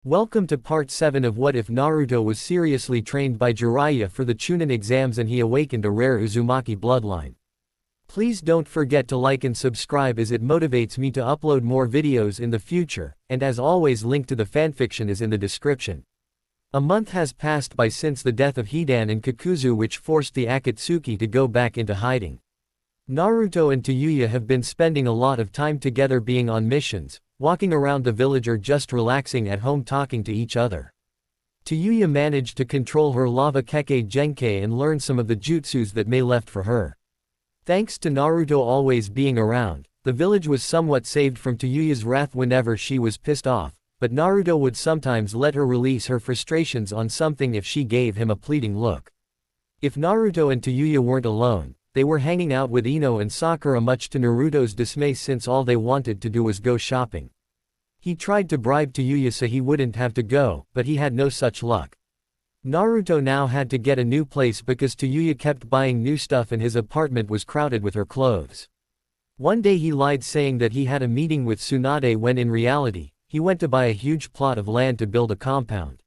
Welcome to part 7 of What If Naruto was seriously trained by Jiraiya for the chunin exams and he awakened a rare Uzumaki bloodline. Please don't forget to like and subscribe as it motivates me to upload more videos in the future, and as always link to the fanfiction is in the description. A month has passed by since the death of Hidan and Kakuzu, which forced the Akatsuki to go back into hiding. Naruto and Tuya have been spending a lot of time together being on missions, walking around the village or just relaxing at home talking to each other. Tuya managed to control her lava keke genkai and learn some of the jutsus that May left for her. Thanks to Naruto always being around, the village was somewhat saved from Tuyuya's wrath whenever she was pissed off, but Naruto would sometimes let her release her frustrations on something if she gave him a pleading look. If Naruto and Tuya weren't alone, they were hanging out with Ino and Sakura, much to Naruto's dismay since all they wanted to do was go shopping. He tried to bribe Tuya so he wouldn't have to go, but he had no such luck. Naruto now had to get a new place because Tuya kept buying new stuff and his apartment was crowded with her clothes. One day he lied saying that he had a meeting with Tsunade when in reality, he went to buy a huge plot of land to build a compound.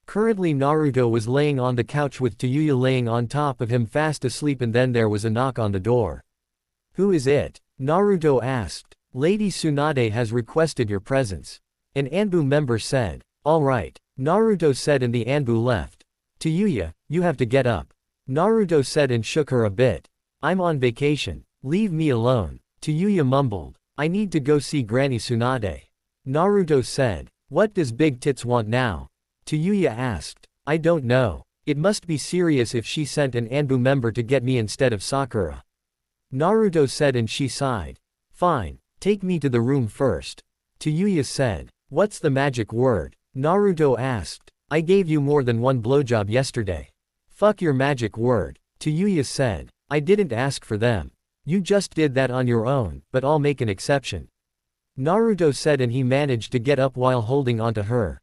Currently Naruto was laying on the couch with Tuya laying on top of him fast asleep, and then there was a knock on the door. "Who is it?" Naruto asked. "Lady Tsunade has requested your presence." An Anbu member said. "All right," Naruto said, and the Anbu left. "Tuya, you have to get up," Naruto said and shook her a bit. "I'm on vacation. Leave me alone." Tuya mumbled. "I need to go see Granny Tsunade." Naruto said. "What does Big Tits want now?" Tuya asked. "I don't know. It must be serious if she sent an Anbu member to get me instead of Sakura," Naruto said, and she sighed. "Fine, take me to the room first," Tuya said. "What's the magic word?" Naruto asked. "I gave you more than one blowjob yesterday." "Fuck your magic word," Tuya said. "I didn't ask for them. You just did that on your own, but I'll make an exception," Naruto said, and he managed to get up while holding onto her.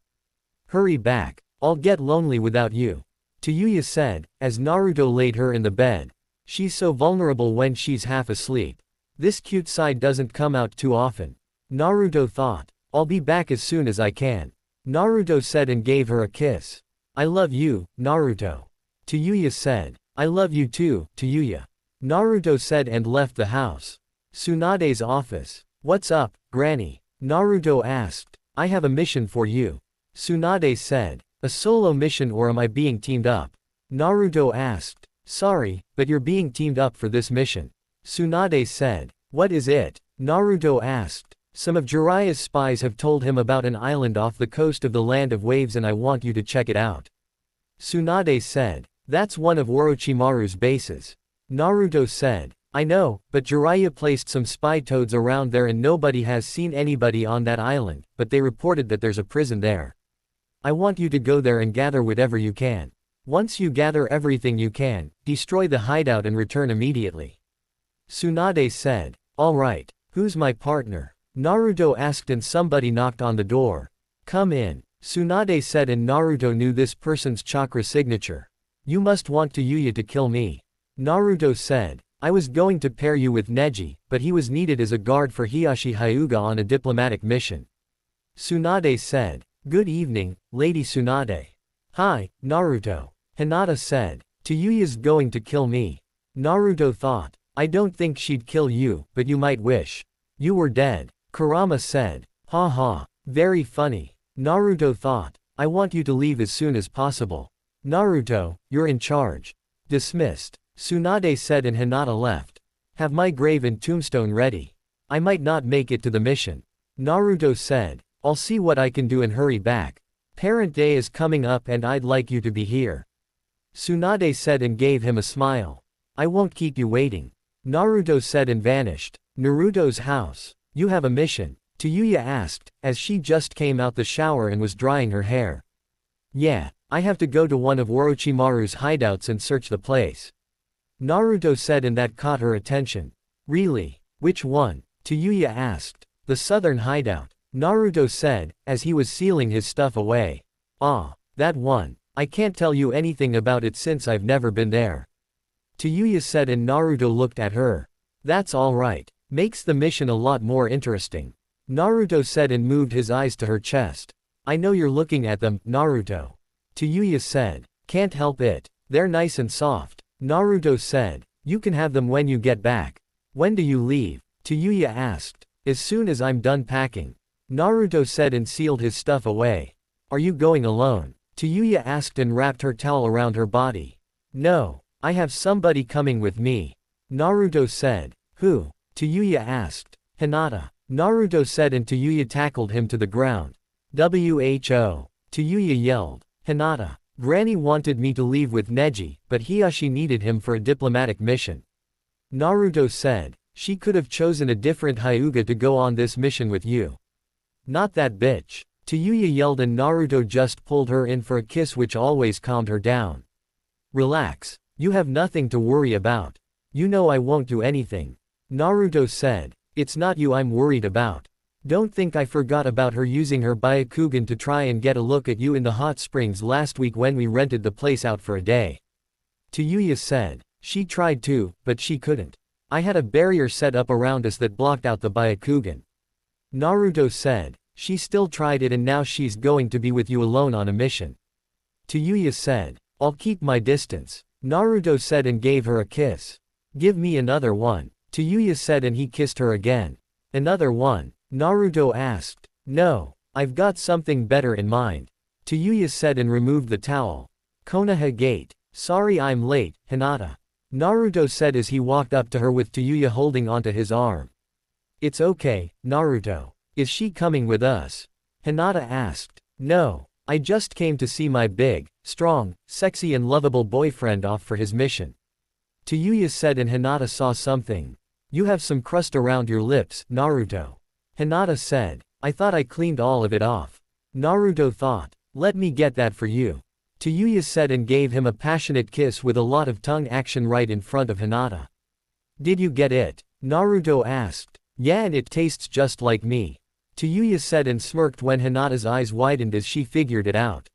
"Hurry back. I'll get lonely without you," Tuya said, as Naruto laid her in the bed. "She's so vulnerable when she's half asleep. This cute side doesn't come out too often," Naruto thought. "I'll be back as soon as I can," Naruto said and gave her a kiss. "I love you, Naruto," Tuya said. "I love you too, Tuya," Naruto said and left the house. Tsunade's office. "What's up, Granny?" Naruto asked. "I have a mission for you," Tsunade said. "A solo mission, or am I being teamed up?" Naruto asked. "Sorry, but you're being teamed up for this mission," Tsunade said. "What is it?" Naruto asked. "Some of Jiraiya's spies have told him about an island off the coast of the Land of Waves and I want you to check it out," Tsunade said. "That's one of Orochimaru's bases," Naruto said. "I know, but Jiraiya placed some spy toads around there and nobody has seen anybody on that island, but they reported that there's a prison there. I want you to go there and gather whatever you can. Once you gather everything you can, destroy the hideout and return immediately," Tsunade said. "All right, who's my partner?" Naruto asked, and somebody knocked on the door. "Come in," Tsunade said, and Naruto knew this person's chakra signature. "You must want Tuya to kill me," Naruto said. "I was going to pair you with Neji, but he was needed as a guard for Hyuga on a diplomatic mission," Tsunade said. "Good evening, Lady Tsunade." "Hi, Naruto," Hinata said. "Tuyuya's going to kill me," Naruto thought. "I don't think she'd kill you, but you might wish you were dead," Kurama said. "Ha ha, very funny," Naruto thought. "I want you to leave as soon as possible. Naruto, you're in charge." "Dismissed," Tsunade said, and Hinata left. "Have my grave and tombstone ready. I might not make it to the mission," Naruto said. "I'll see what I can do and hurry back. Parent Day is coming up and I'd like you to be here," Tsunade said and gave him a smile. "I won't keep you waiting," Naruto said and vanished. Naruto's house. "You have a mission?" Tuya asked, as she just came out the shower and was drying her hair. "Yeah, I have to go to one of Orochimaru's hideouts and search the place," Naruto said, and that caught her attention. "Really? Which one?" Tuya asked. "The southern hideout," Naruto said, as he was sealing his stuff away. "Ah, that one. I can't tell you anything about it since I've never been there," Tuya said, and Naruto looked at her. "That's all right. Makes the mission a lot more interesting," Naruto said and moved his eyes to her chest. I know you're looking at them, Naruto. Tuya said. Can't help it. They're nice and soft. Naruto said. You can have them when you get back. When do you leave? Tuya asked. As soon as I'm done packing. Naruto said and sealed his stuff away. Are you going alone? Tuya asked and wrapped her towel around her body. No. I have somebody coming with me. Naruto said. Who? Tuya asked. Hinata. Naruto said and Tuya tackled him to the ground. Who? Tuya yelled. Hinata. Granny wanted me to leave with Neji, but Hiyashi needed him for a diplomatic mission. Naruto said. She could have chosen a different Hyuga to go on this mission with you. Not that bitch. Tuya yelled and Naruto just pulled her in for a kiss which always calmed her down. Relax. You have nothing to worry about. You know I won't do anything. Naruto said. It's not you I'm worried about. Don't think I forgot about her using her Byakugan to try and get a look at you in the hot springs last week when we rented the place out for a day. Tuya said. She tried to, but she couldn't. I had a barrier set up around us that blocked out the Byakugan. Naruto said. She still tried it and now she's going to be with you alone on a mission. Tuya said. I'll keep my distance. Naruto said and gave her a kiss. Give me another one. Tuya said and he kissed her again. Another one? Naruto asked. No. I've got something better in mind. Tuya said and removed the towel. Konoha Gate. Sorry I'm late, Hinata. Naruto said as he walked up to her with Tuya holding onto his arm. It's okay, Naruto. Is she coming with us? Hinata asked. No. I just came to see my big, strong, sexy and lovable boyfriend off for his mission. Tuya said and Hinata saw something. You have some crust around your lips, Naruto. Hinata said. I thought I cleaned all of it off. Naruto thought. Let me get that for you. Tuya said and gave him a passionate kiss with a lot of tongue action right in front of Hinata. Did you get it? Naruto asked. Yeah, and it tastes just like me. Tuya said and smirked when Hinata's eyes widened as she figured it out.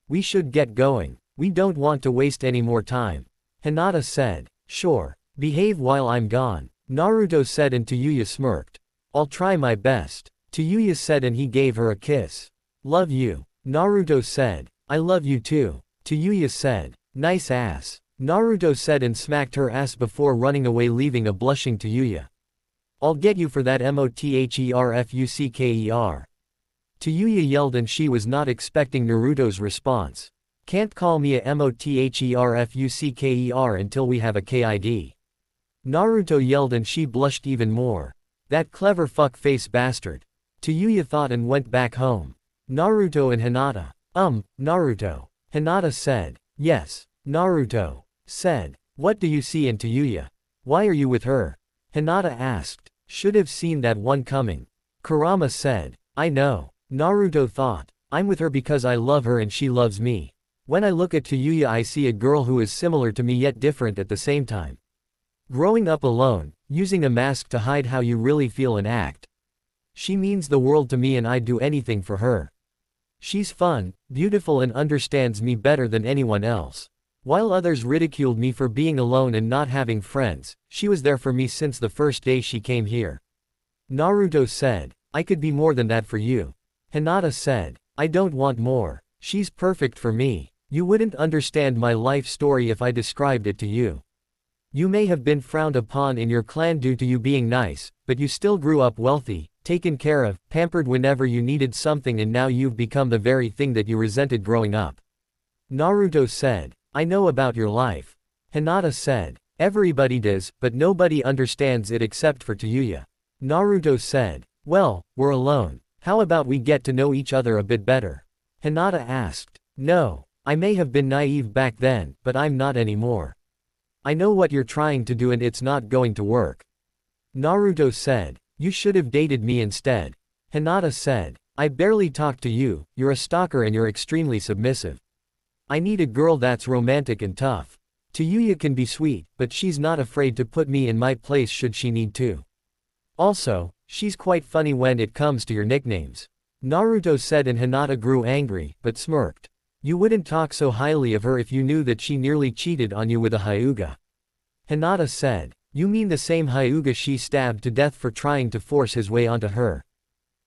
We should get going. We don't want to waste any more time. Hinata said. Sure. Behave while I'm gone. Naruto said and Tuya smirked. I'll try my best. Tuya said and he gave her a kiss. Love you. Naruto said. I love you too. Tuya said. Nice ass. Naruto said and smacked her ass before running away leaving a blushing Tuya. I'll get you for that motherfucker. Tuya yelled and she was not expecting Naruto's response. Can't call me a motherfucker until we have a kid. Naruto yelled and she blushed even more. That clever fuck-face bastard. Tuya thought and went back home. Naruto and Hinata. Naruto. Hinata said. Yes. Naruto said. What do you see in Tuya? Why are you with her? Hinata asked. Should have seen that one coming. Kurama said. I know. Naruto thought. I'm with her because I love her and she loves me. When I look at Tuya I see a girl who is similar to me yet different at the same time. Growing up alone, using a mask to hide how you really feel and act. She means the world to me and I'd do anything for her. She's fun, beautiful and understands me better than anyone else. While others ridiculed me for being alone and not having friends, she was there for me since the first day she came here. Naruto said. I could be more than that for you. Hinata said. I don't want more. She's perfect for me. You wouldn't understand my life story if I described it to you. You may have been frowned upon in your clan due to you being nice, but you still grew up wealthy, taken care of, pampered whenever you needed something and now you've become the very thing that you resented growing up. Naruto said. I know about your life. Hinata said. Everybody does, but nobody understands it except for Tuya. Naruto said. Well, we're alone. How about we get to know each other a bit better? Hinata asked. No. I may have been naive back then, but I'm not anymore. I know what you're trying to do and it's not going to work. Naruto said. You should have dated me instead. Hinata said. I barely talk to you, you're a stalker and you're extremely submissive. I need a girl that's romantic and tough. Tuya can be sweet, but she's not afraid to put me in my place should she need to. Also, she's quite funny when it comes to your nicknames. Naruto said and Hinata grew angry, but smirked. You wouldn't talk so highly of her if you knew that she nearly cheated on you with a Hyuga. Hinata said. You mean the same Hyuga she stabbed to death for trying to force his way onto her?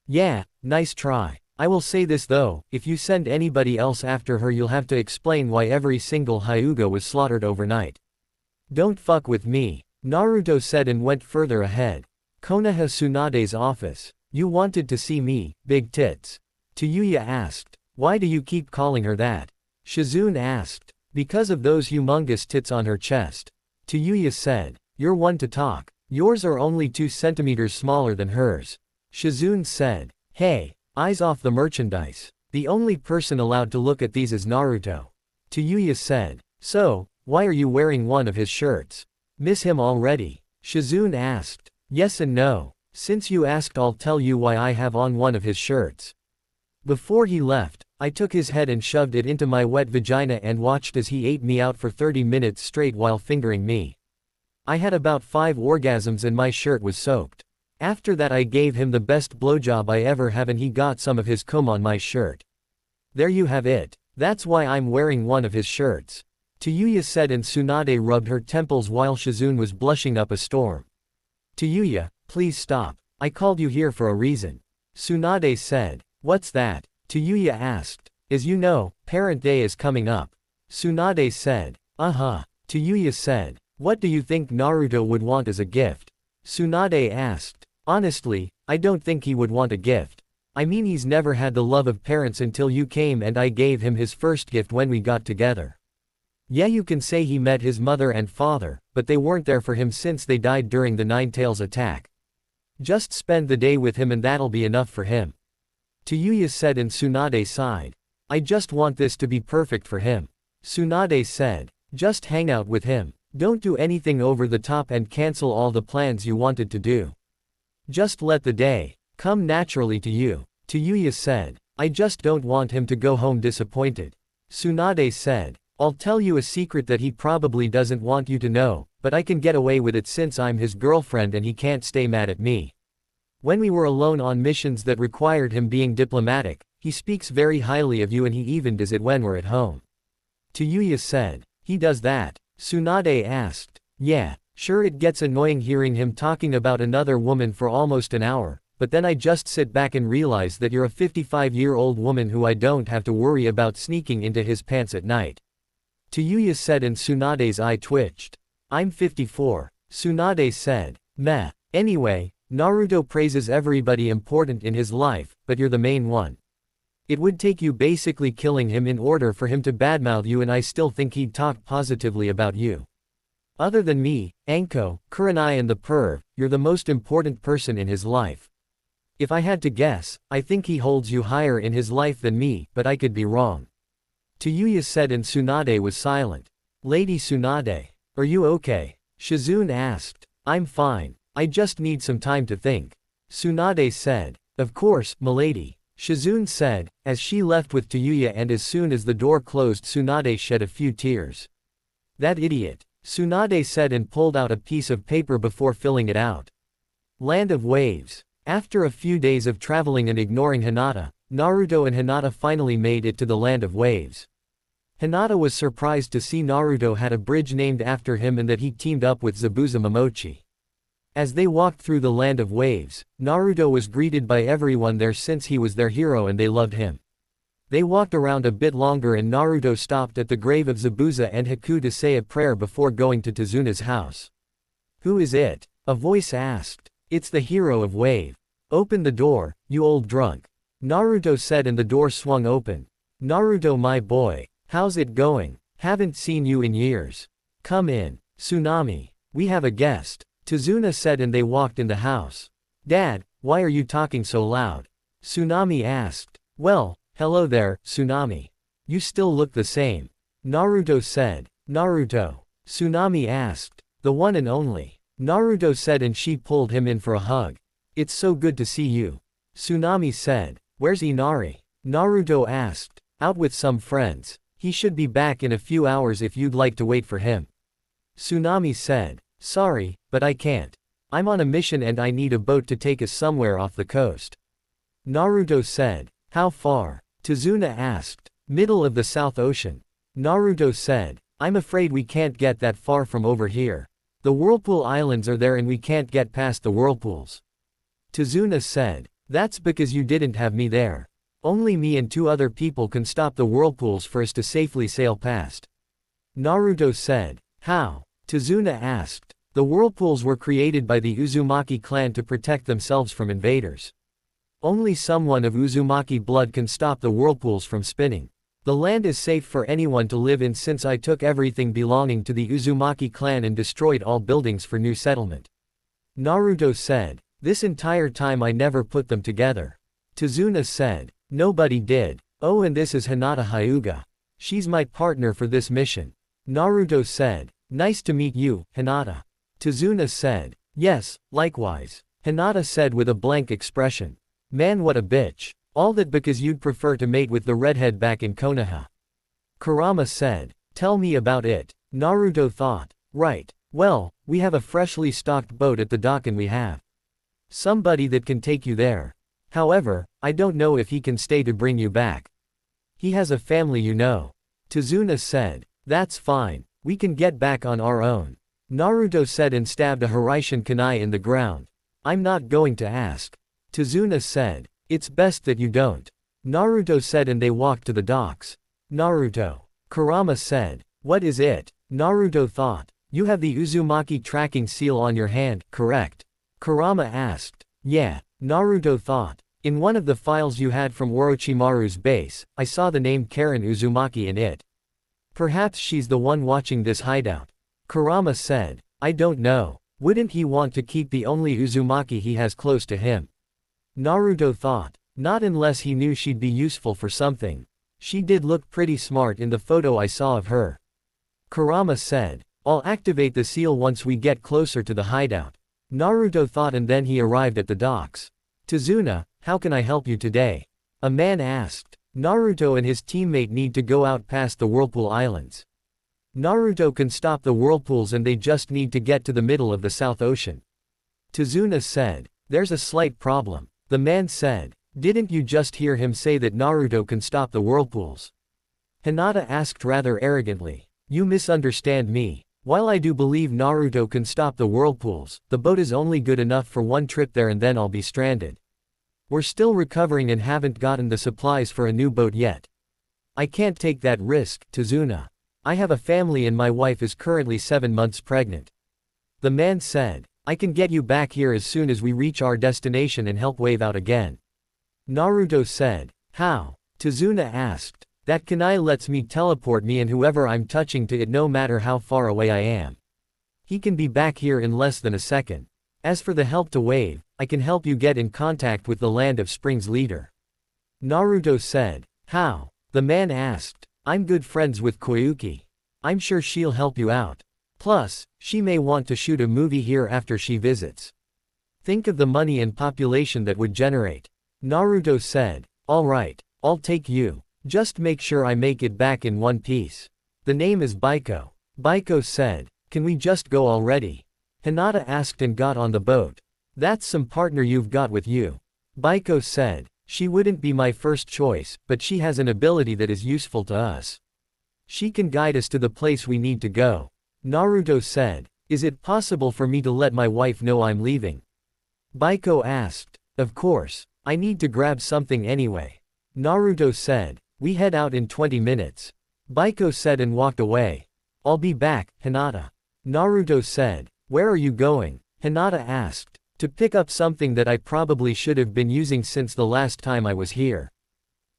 Yeah, nice try. I will say this though, if you send anybody else after her you'll have to explain why every single Hyuga was slaughtered overnight. Don't fuck with me, Naruto said and went further ahead. Konoha Tsunade's office. You wanted to see me, big tits? Tuya asked. Why do you keep calling her that? Shizune asked. Because of those humongous tits on her chest. Tuya said. You're one to talk. Yours are only 2 centimeters smaller than hers. Shizune said. Hey, eyes off the merchandise. The only person allowed to look at these is Naruto. Tuya said. So, why are you wearing one of his shirts? Miss him already? Shizune asked. Yes and no. Since you asked I'll tell you why I have on one of his shirts. Before he left, I took his head and shoved it into my wet vagina and watched as he ate me out for 30 minutes straight while fingering me. I had about 5 orgasms and my shirt was soaked. After that I gave him the best blowjob I ever have and he got some of his cum on my shirt. There you have it. That's why I'm wearing one of his shirts. Tuya said and Tsunade rubbed her temples while Shizune was blushing up a storm. Tuya, please stop. I called you here for a reason. Tsunade said. What's that? Tuya asked. As you know, Parent Day is coming up. Tsunade said. Uh-huh. Tuya said. What do you think Naruto would want as a gift? Tsunade asked. Honestly, I don't think he would want a gift. I mean he's never had the love of parents until you came and I gave him his first gift when we got together. Yeah, you can say he met his mother and father, but they weren't there for him since they died during the Nine Tails attack. Just spend the day with him and that'll be enough for him. Tuya said and Tsunade sighed. I just want this to be perfect for him. Tsunade said. Just hang out with him. Don't do anything over the top and cancel all the plans you wanted to do. Just let the day come naturally to you. Tuya said. I just don't want him to go home disappointed. Tsunade said. I'll tell you a secret that he probably doesn't want you to know, but I can get away with it since I'm his girlfriend and he can't stay mad at me. When we were alone on missions that required him being diplomatic, he speaks very highly of you and he even does it when we're at home. Tuya said. He does that? Tsunade asked. Yeah, sure it gets annoying hearing him talking about another woman for almost an hour, but then I just sit back and realize that you're a 55-year-old woman who I don't have to worry about sneaking into his pants at night. Tuya said and Tsunade's eye twitched. I'm 54. Tsunade said. Meh. Anyway, Naruto praises everybody important in his life, but you're the main one. It would take you basically killing him in order for him to badmouth you and I still think he'd talk positively about you. Other than me, Anko, Kurenai and the perv, you're the most important person in his life. If I had to guess, I think he holds you higher in his life than me, but I could be wrong. Tuya said and Tsunade was silent. Lady Tsunade, are you okay? Shizune asked. I'm fine. I just need some time to think. Tsunade said. Of course, milady. Shizune said, as she left with Tuya and as soon as the door closed Tsunade shed a few tears. That idiot. Tsunade said and pulled out a piece of paper before filling it out. Land of Waves. After a few days of traveling and ignoring Hinata, Naruto and Hinata finally made it to the Land of Waves. Hinata was surprised to see Naruto had a bridge named after him and that he teamed up with Zabuza Momochi. As they walked through the Land of Waves, Naruto was greeted by everyone there since he was their hero and they loved him. They walked around a bit longer and Naruto stopped at the grave of Zabuza and Haku to say a prayer before going to Tazuna's house. Who is it? A voice asked. It's the hero of Wave. Open the door, you old drunk. Naruto said and the door swung open. Naruto my boy, how's it going? Haven't seen you in years. Come in. Tsunami. We have a guest. Tazuna said and they walked in the house. Dad, why are you talking so loud? Tsunami asked. Well, hello there, Tsunami. You still look the same. Naruto said. Naruto. Tsunami asked. The one and only. Naruto said and she pulled him in for a hug. It's so good to see you. Tsunami said. Where's Inari? Naruto asked. Out with some friends. He should be back in a few hours if you'd like to wait for him. Tsunami said. Sorry, but I can't. I'm on a mission and I need a boat to take us somewhere off the coast. Naruto said. How far? Tazuna asked. Middle of the South Ocean. Naruto said. I'm afraid we can't get that far from over here. The Whirlpool Islands are there and we can't get past the whirlpools. Tazuna said. That's because you didn't have me there. Only me and 2 other people can stop the whirlpools for us to safely sail past. Naruto said. How? Tsunade asked. The whirlpools were created by the Uzumaki clan to protect themselves from invaders. Only someone of Uzumaki blood can stop the whirlpools from spinning. The land is safe for anyone to live in since I took everything belonging to the Uzumaki clan and destroyed all buildings for new settlement. Naruto said. This entire time I never put them together. Tsunade said. Nobody did. Oh, and this is Hinata Hyuga. She's my partner for this mission. Naruto said. Nice to meet you, Hinata. Tsunade said. Yes, likewise. Hinata said with a blank expression. Man, what a bitch. All that because you'd prefer to mate with the redhead back in Konoha. Kurama said. Tell me about it. Naruto thought. Right. Well, we have a freshly stocked boat at the dock and we have somebody that can take you there. However, I don't know if he can stay to bring you back. He has a family, you know. Tsunade said. That's fine. We can get back on our own. Naruto said and stabbed a Hiraishin kunai in the ground. I'm not going to ask. Tsunade said. It's best that you don't. Naruto said and they walked to the docks. Naruto. Kurama said. What is it? Naruto thought. You have the Uzumaki tracking seal on your hand, correct? Kurama asked. Yeah. Naruto thought. In one of the files you had from Orochimaru's base, I saw the name Karin Uzumaki in it. Perhaps she's the one watching this hideout. Kurama said. I don't know. Wouldn't he want to keep the only Uzumaki he has close to him? Naruto thought. Not unless he knew she'd be useful for something. She did look pretty smart in the photo I saw of her. Kurama said. I'll activate the seal once we get closer to the hideout. Naruto thought and then he arrived at the docks. Tsunade, how can I help you today? A man asked. Naruto and his teammate need to go out past the Whirlpool Islands. Naruto can stop the whirlpools and they just need to get to the middle of the South Ocean. Tsunade said. There's a slight problem. The man said. Didn't you just hear him say that Naruto can stop the whirlpools? Hinata asked rather arrogantly. You misunderstand me. While I do believe Naruto can stop the whirlpools, the boat is only good enough for one trip there and then I'll be stranded. We're still recovering and haven't gotten the supplies for a new boat yet. I can't take that risk, Tsunade. I have a family and my wife is currently 7 months pregnant. The man said. I can get you back here as soon as we reach our destination and help wave out again. Naruto said. How? Tsunade asked. That kunai lets me teleport me and whoever I'm touching to it no matter how far away I am. He can be back here in less than a second. As for the help to wave, I can help you get in contact with the Land of Spring's leader. Naruto said. How? The man asked. I'm good friends with Koyuki. I'm sure she'll help you out. Plus, she may want to shoot a movie here after she visits. Think of the money and population that would generate. Naruto said. Alright, I'll take you. Just make sure I make it back in one piece. The name is Baiko. Baiko said. Can we just go already? Hinata asked and got on the boat. That's some partner you've got with you. Baiko said. She wouldn't be my first choice, but she has an ability that is useful to us. She can guide us to the place we need to go. Naruto said. Is it possible for me to let my wife know I'm leaving? Baiko asked. Of course. I need to grab something anyway. Naruto said. We head out in 20 minutes. Baiko said and walked away. I'll be back, Hinata. Naruto said. Where are you going? Hinata asked. To pick up something that I probably should have been using since the last time I was here.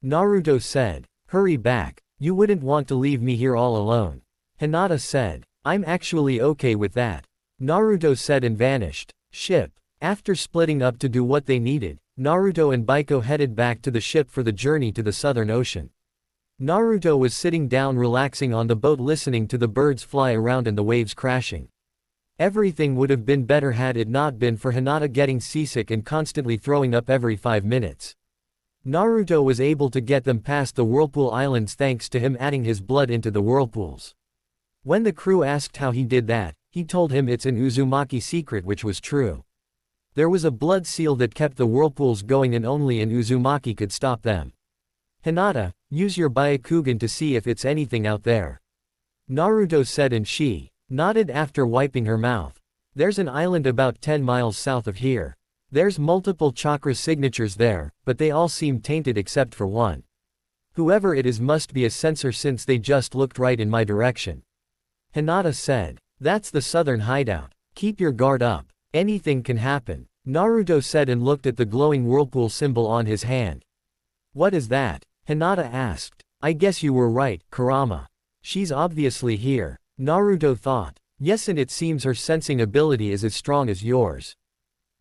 Naruto said. Hurry back. You wouldn't want to leave me here all alone. Hinata said. I'm actually okay with that. Naruto said and vanished. Ship. After splitting up to do what they needed, Naruto and Baiko headed back to the ship for the journey to the Southern Ocean. Naruto was sitting down relaxing on the boat listening to the birds fly around and the waves crashing. Everything would have been better had it not been for Hinata getting seasick and constantly throwing up every 5 minutes. Naruto was able to get them past the Whirlpool Islands thanks to him adding his blood into the whirlpools. When the crew asked how he did that, he told him it's an Uzumaki secret, which was true. There was a blood seal that kept the whirlpools going and only an Uzumaki could stop them. Hinata, use your Byakugan to see if it's anything out there. Naruto said and she nodded after wiping her mouth. There's an island about 10 miles south of here. There's multiple chakra signatures there, but they all seem tainted except for one. Whoever it is must be a censor since they just looked right in my direction. Hinata said. That's the southern hideout. Keep your guard up. Anything can happen. Naruto said and looked at the glowing whirlpool symbol on his hand. What is that? Hinata asked. I guess you were right, Kurama. She's obviously here. Naruto thought. Yes, and it seems her sensing ability is as strong as yours.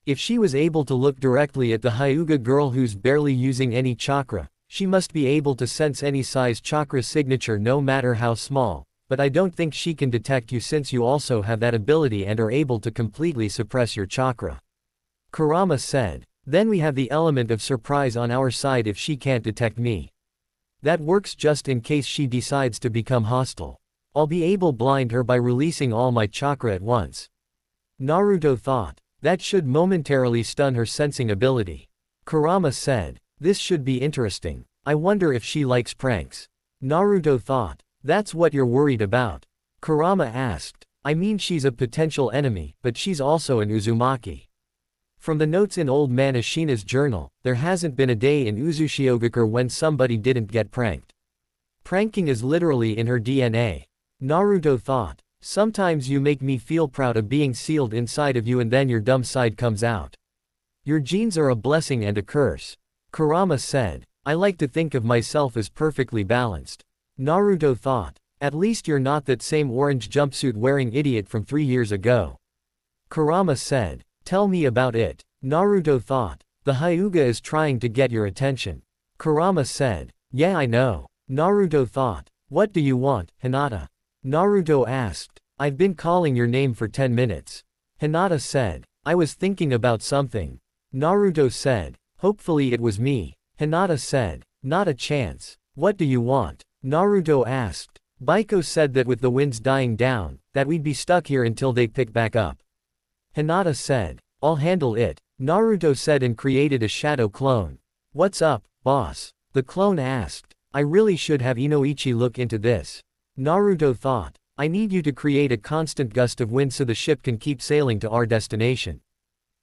If she was able to look directly at the Hyuga girl who's barely using any chakra, she must be able to sense any size chakra signature no matter how small, but I don't think she can detect you since you also have that ability and are able to completely suppress your chakra. Kurama said. Then we have the element of surprise on our side if she can't detect me. That works just in case she decides to become hostile. I'll be able to blind her by releasing all my chakra at once. Naruto thought. That should momentarily stun her sensing ability. Kurama said. This should be interesting. I wonder if she likes pranks. Naruto thought. That's what you're worried about? Kurama asked. I mean, she's a potential enemy, but she's also an Uzumaki. From the notes in old man Ashina's journal, there hasn't been a day in Uzushiogakure when somebody didn't get pranked. Pranking is literally in her DNA. Naruto thought. Sometimes you make me feel proud of being sealed inside of you and then your dumb side comes out. Your genes are a blessing and a curse. Kurama said. I like to think of myself as perfectly balanced. Naruto thought. At least you're not that same orange jumpsuit wearing idiot from 3 years ago. Kurama said. Tell me about it. Naruto thought. The Hyuga is trying to get your attention. Kurama said. Yeah, I know. Naruto thought. What do you want, Hinata? Naruto asked. I've been calling your name for 10 minutes. Hinata said. I was thinking about something. Naruto said. Hopefully it was me. Hinata said. Not a chance. What do you want? Naruto asked. Baiko said that with the winds dying down, that we'd be stuck here until they pick back up. Hinata said. I'll handle it. Naruto said and created a shadow clone. What's up, boss? The clone asked. I really should have Inoichi look into this. Naruto thought. I need you to create a constant gust of wind so the ship can keep sailing to our destination.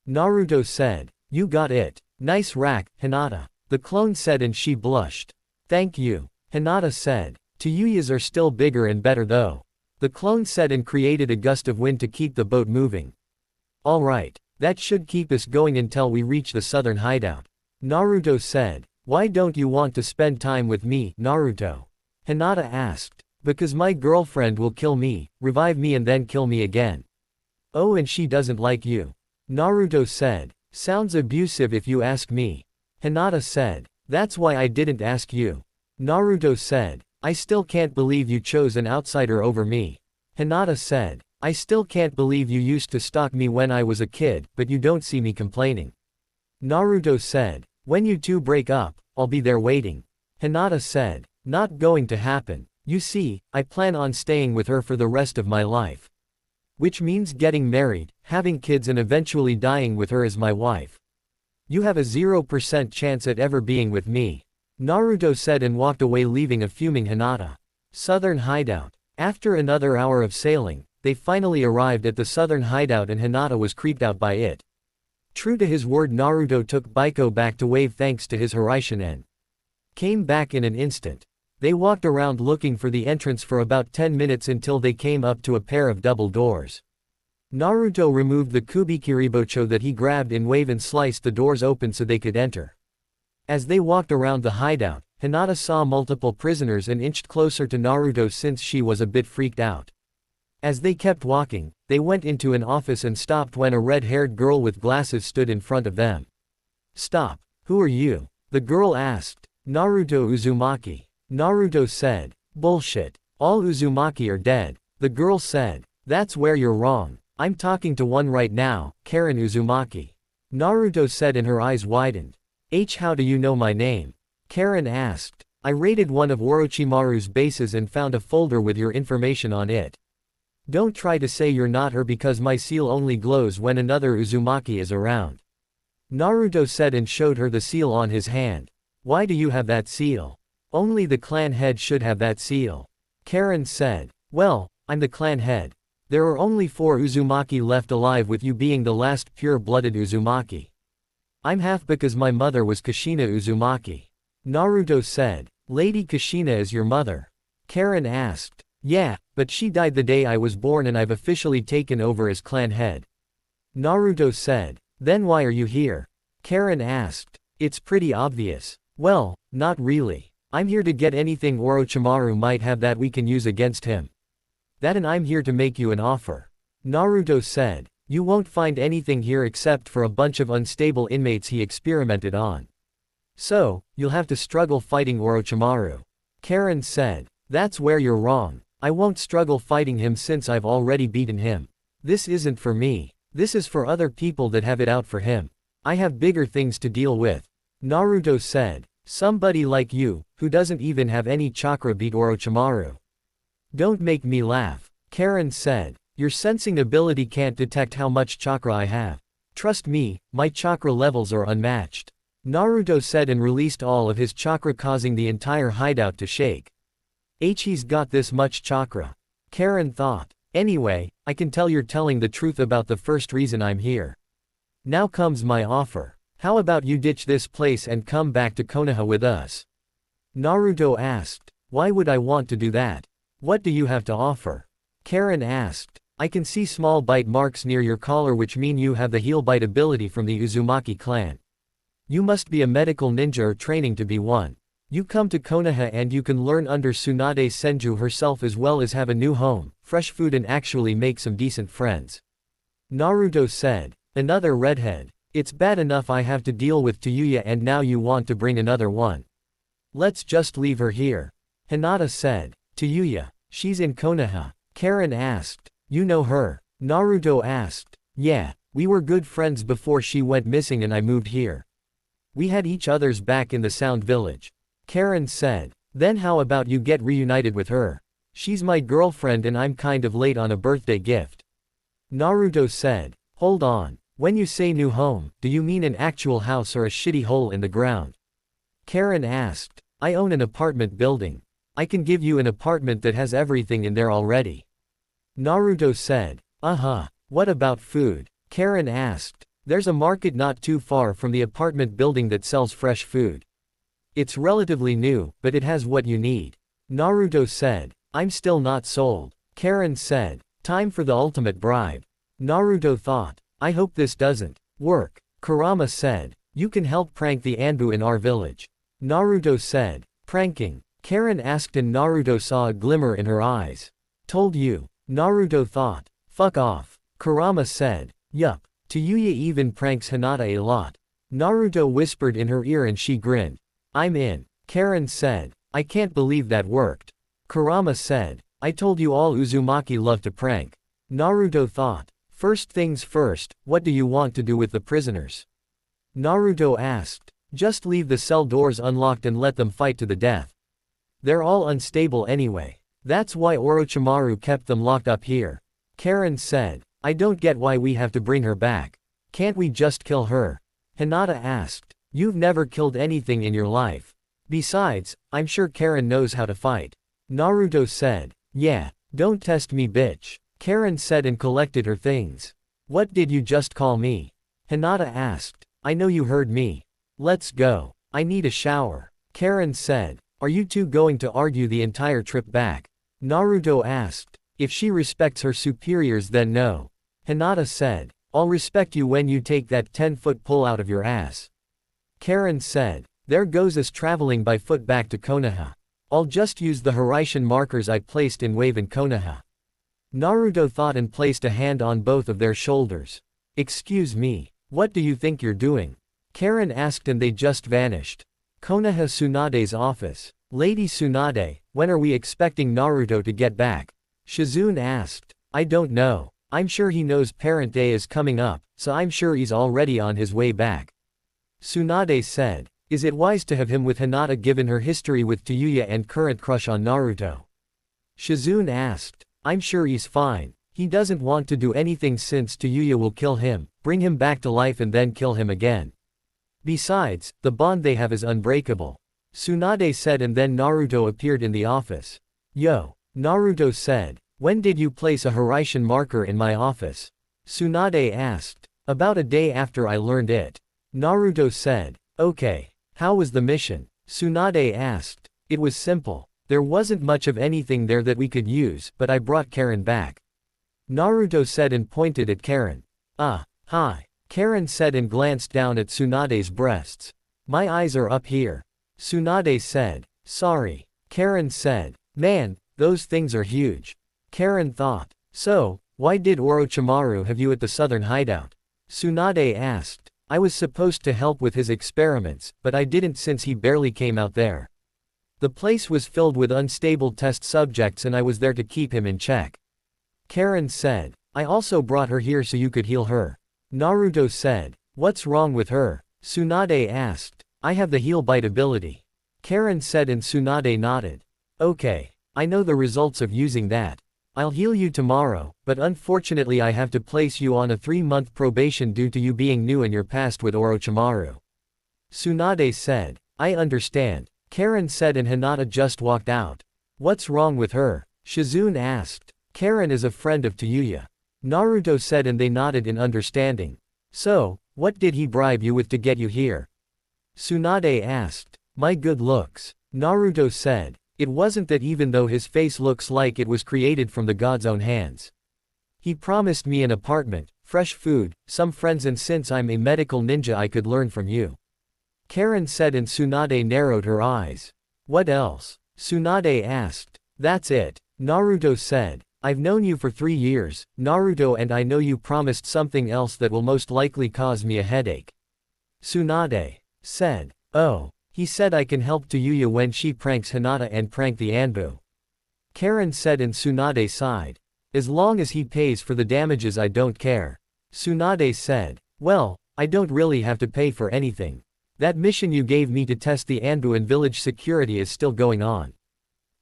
Naruto said. You got it. Nice rack, Hinata. The clone said and she blushed. Thank you. Hinata said. Tuyas are still bigger and better though. The clone said and created a gust of wind to keep the boat moving. Alright. That should keep us going until we reach the southern hideout. Naruto said. Why don't you want to spend time with me, Naruto? Hinata asked. Because my girlfriend will kill me, revive me and then kill me again. Oh, and she doesn't like you. Naruto said. Sounds abusive if you ask me. Hinata said. That's why I didn't ask you. Naruto said. I still can't believe you chose an outsider over me. Hinata said. I still can't believe you used to stalk me when I was a kid, but you don't see me complaining. Naruto said. When you two break up, I'll be there waiting. Hinata said. Not going to happen. You see, I plan on staying with her for the rest of my life. Which means getting married, having kids and eventually dying with her as my wife. You have a 0% chance at ever being with me. Naruto said and walked away leaving a fuming Hinata. Southern hideout. After another hour of sailing, they finally arrived at the southern hideout and Hinata was creeped out by it. True to his word, Naruto took Baiko back to wave thanks to his Hiraishin. Came back in an instant. They walked around looking for the entrance for about 10 minutes until they came up to a pair of double doors. Naruto removed the kubikiribocho that he grabbed in wave and sliced the doors open so they could enter. As they walked around the hideout, Hinata saw multiple prisoners and inched closer to Naruto since she was a bit freaked out. As they kept walking, they went into an office and stopped when a red-haired girl with glasses stood in front of them. Stop. Who are you? The girl asked. Naruto Uzumaki. Naruto said. Bullshit. All Uzumaki are dead. The girl said. That's where you're wrong. I'm talking to one right now, Karin Uzumaki. Naruto said and her eyes widened. How do you know my name? Karin asked. I raided one of Orochimaru's bases and found a folder with your information on it. Don't try to say you're not her because my seal only glows when another Uzumaki is around. Naruto said and showed her the seal on his hand. Why do you have that seal? Only the clan head should have that seal. Karin said. Well, I'm the clan head. There are only 4 Uzumaki left alive with you being the last pure-blooded Uzumaki. I'm half because my mother was Kushina Uzumaki. Naruto said. Lady Kushina is your mother? Karin asked. Yeah, but she died the day I was born and I've officially taken over as clan head. Naruto said. Then why are you here? Karin asked. It's pretty obvious. Well, not really. I'm here to get anything Orochimaru might have that we can use against him. That, and I'm here to make you an offer. Naruto said. You won't find anything here except for a bunch of unstable inmates he experimented on. So, you'll have to struggle fighting Orochimaru. Karin said. That's where you're wrong. I won't struggle fighting him since I've already beaten him. This isn't for me. This is for other people that have it out for him. I have bigger things to deal with. Naruto said. Somebody like you, who doesn't even have any chakra, beat Orochimaru. Don't make me laugh. Karin said. Your sensing ability can't detect how much chakra I have. Trust me, my chakra levels are unmatched. Naruto said and released all of his chakra, causing the entire hideout to shake. He's got this much chakra. Karin thought. Anyway, I can tell you're telling the truth about the first reason I'm here. Now comes my offer. How about you ditch this place and come back to Konoha with us? Naruto asked. Why would I want to do that? What do you have to offer? Karin asked. I can see small bite marks near your collar, which mean you have the heel bite ability from the Uzumaki clan. You must be a medical ninja or training to be one. You come to Konoha and you can learn under Tsunade Senju herself, as well as have a new home, fresh food, and actually make some decent friends. Naruto said. Another redhead. It's bad enough I have to deal with Tuya, and now you want to bring another one. Let's just leave her here. Hinata said. Tuya. She's in Konoha. Karin asked. You know her? Naruto asked. Yeah, we were good friends before she went missing and I moved here. We had each other's back in the Sound Village. Karin said. Then how about you get reunited with her? She's my girlfriend and I'm kind of late on a birthday gift. Naruto said. Hold on. When you say new home, do you mean an actual house or a shitty hole in the ground? Karin asked. I own an apartment building. I can give you an apartment that has everything in there already. Naruto said. What about food? Karin asked. There's a market not too far from the apartment building that sells fresh food. It's relatively new, but it has what you need. Naruto said. I'm still not sold. Karin said. Time for the ultimate bribe. Naruto thought. I hope this doesn't work. Kurama said. You can help prank the Anbu in our village. Naruto said. Pranking? Karin asked and Naruto saw a glimmer in her eyes. Told you. Naruto thought. Fuck off. Kurama said. Yup. Tuya even pranks Hinata a lot. Naruto whispered in her ear and she grinned. I'm in. Karin said. I can't believe that worked. Kurama said. I told you all Uzumaki love to prank. Naruto thought. First things first, what do you want to do with the prisoners? Naruto asked. Just leave the cell doors unlocked and let them fight to the death. They're all unstable anyway. That's why Orochimaru kept them locked up here. Karin said. I don't get why we have to bring her back. Can't we just kill her? Hinata asked. You've never killed anything in your life. Besides, I'm sure Karin knows how to fight. Naruto said. Yeah, don't test me, bitch. Karin said and collected her things. What did you just call me? Hinata asked. I know you heard me. Let's go. I need a shower. Karin said. Are you two going to argue the entire trip back? Naruto asked. If she respects her superiors, then no. Hinata said. I'll respect you when you take that 10-foot pull out of your ass. Karin said. There goes us traveling by foot back to Konoha. I'll just use the Hiraishin markers I placed in Wave in Konoha. Naruto thought and placed a hand on both of their shoulders. Excuse me, what do you think you're doing? Karin asked and they just vanished. Konoha Tsunade's office. Lady Tsunade, when are we expecting Naruto to get back? Shizune asked. I don't know. I'm sure he knows Parent Day is coming up, so I'm sure he's already on his way back. Tsunade said. Is it wise to have him with Hinata given her history with Tuya and current crush on Naruto? Shizune asked. I'm sure he's fine. He doesn't want to do anything since Tuya will kill him, bring him back to life and then kill him again. Besides, the bond they have is unbreakable. Tsunade said and then Naruto appeared in the office. Yo. Naruto said. When did you place a Hiraishin marker in my office? Tsunade asked. About a day after I learned it. Naruto said. Okay. How was the mission? Tsunade asked. It was simple. There wasn't much of anything there that we could use, but I brought Karin back. Naruto said and pointed at Karin. Ah, hi. Karin said and glanced down at Tsunade's breasts. My eyes are up here. Tsunade said. Sorry. Karin said. Man, those things are huge. Karin thought. So, why did Orochimaru have you at the southern hideout? Tsunade asked. I was supposed to help with his experiments, but I didn't since he barely came out there. The place was filled with unstable test subjects and I was there to keep him in check. Karin said. I also brought her here so you could heal her. Naruto said. What's wrong with her? Tsunade asked. I have the heal bite ability. Karin said and Tsunade nodded. Okay. I know the results of using that. I'll heal you tomorrow, but unfortunately I have to place you on a 3-month probation due to you being new in your past with Orochimaru. Tsunade said. I understand. Karin said and Hinata just walked out. What's wrong with her? Shizune asked. Karin is a friend of Tuya. Naruto said and they nodded in understanding. So, what did he bribe you with to get you here? Tsunade asked. My good looks. Naruto said. It wasn't that even though his face looks like it was created from the god's own hands. He promised me an apartment, fresh food, some friends and since I'm a medical ninja I could learn from you. Karin said and Tsunade narrowed her eyes. What else? Tsunade asked. That's it. Naruto said. I've known you for 3 years, Naruto, and I know you promised something else that will most likely cause me a headache. Tsunade said. Oh. He said I can help Tuya when she pranks Hinata and prank the Anbu. Karin said and Tsunade sighed. As long as he pays for the damages I don't care. Tsunade said. Well, I don't really have to pay for anything. That mission you gave me to test the Anbu and village security is still going on.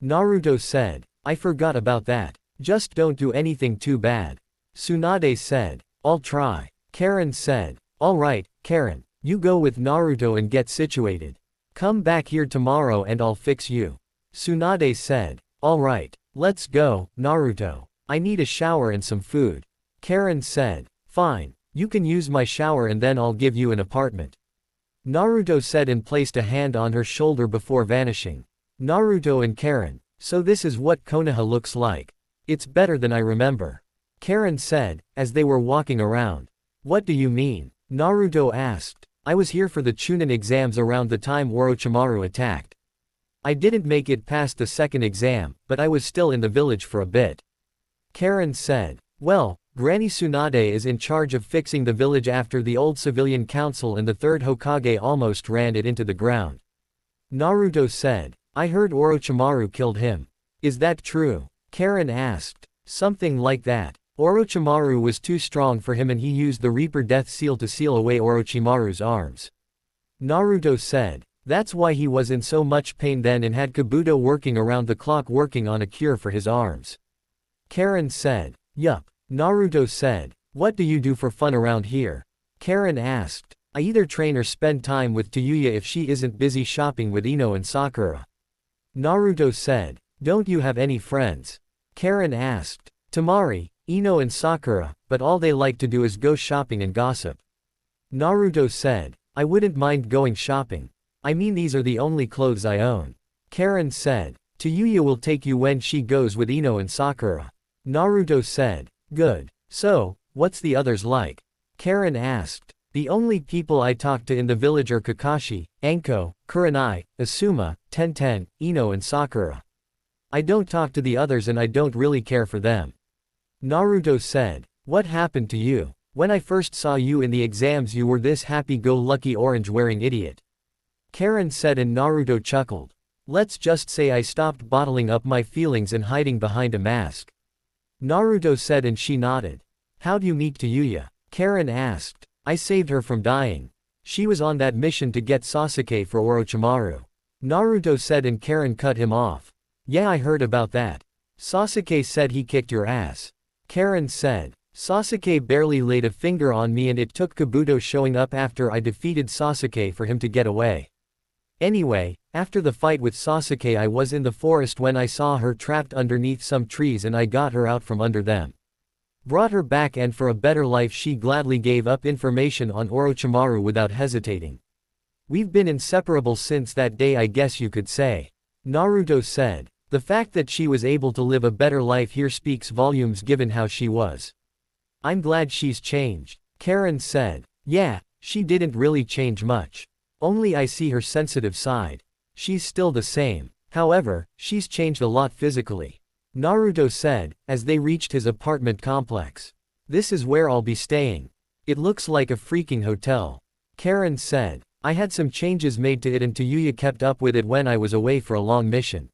Naruto said. I forgot about that. Just don't do anything too bad. Tsunade said. I'll try. Karin said. Alright, Karin, you go with Naruto and get situated. Come back here tomorrow and I'll fix you. Tsunade said. Alright, let's go, Naruto. I need a shower and some food. Karin said. Fine, you can use my shower and then I'll give you an apartment. Naruto said and placed a hand on her shoulder before vanishing. Naruto and Karin. So this is what Konoha looks like. It's better than I remember. Karin said, as they were walking around. What do you mean? Naruto asked. I was here for the chunin exams around the time Orochimaru attacked. I didn't make it past the second exam, but I was still in the village for a bit. Karin said. Well, Granny Tsunade is in charge of fixing the village after the old civilian council and the third Hokage almost ran it into the ground. Naruto said. I heard Orochimaru killed him. Is that true? Karin asked. Something like that. Orochimaru was too strong for him and he used the Reaper Death Seal to seal away Orochimaru's arms. Naruto said. That's why he was in so much pain then and had Kabuto working around the clock working on a cure for his arms. Karin said. Yup. Naruto said. What do you do for fun around here? Karin asked. I either train or spend time with Tuya if she isn't busy shopping with Ino and Sakura. Naruto said. Don't you have any friends? Karin asked. Temari, Ino and Sakura, but all they like to do is go shopping and gossip. Naruto said. I wouldn't mind going shopping. I mean these are the only clothes I own. Karin said. Tuya will take you when she goes with Ino and Sakura. Naruto said. Good. So, what's the others like? Karin asked. The only people I talk to in the village are Kakashi, Anko, Kurenai, Asuma, Tenten, Ino and Sakura. I don't talk to the others and I don't really care for them. Naruto said. What happened to you? When I first saw you in the exams you were this happy-go-lucky orange-wearing idiot. Karin said and Naruto chuckled. Let's just say I stopped bottling up my feelings and hiding behind a mask. Naruto said and she nodded. How'd you meet Tuya? Karin asked. I saved her from dying. She was on that mission to get Sasuke for Orochimaru. Naruto said and Karin cut him off. Yeah, I heard about that. Sasuke said he kicked your ass. Karin said. Sasuke barely laid a finger on me and it took Kabuto showing up after I defeated Sasuke for him to get away. Anyway, after the fight with Sasuke I was in the forest when I saw her trapped underneath some trees and I got her out from under them. Brought her back, and for a better life she gladly gave up information on Orochimaru without hesitating. We've been inseparable since that day, I guess you could say. Naruto said. The fact that she was able to live a better life here speaks volumes given how she was. I'm glad she's changed. Karin said. Yeah, she didn't really change much. Only I see her sensitive side. She's still the same. However, she's changed a lot physically. Naruto said, as they reached his apartment complex. This is where I'll be staying. It looks like a freaking hotel. Karin said. I had some changes made to it and Tuya kept up with it when I was away for a long mission.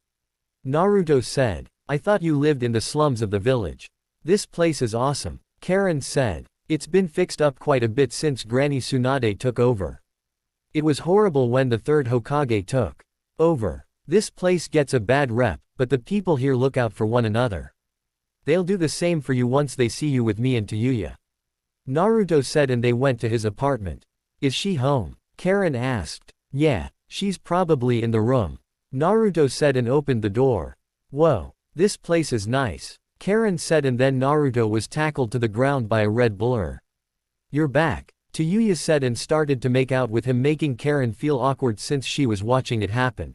Naruto said. I thought you lived in the slums of the village. This place is awesome. Karin said. It's been fixed up quite a bit since Granny Tsunade took over. It was horrible when the third Hokage took over. This place gets a bad rep, but the people here look out for one another. They'll do the same for you once they see you with me and Tuya. Naruto said, and they went to his apartment. Is she home? Karin asked. Yeah, she's probably in the room. Naruto said and opened the door. Whoa, this place is nice. Karin said, and then Naruto was tackled to the ground by a red blur. You're back. Tuya said and started to make out with him, making Karin feel awkward since she was watching it happen.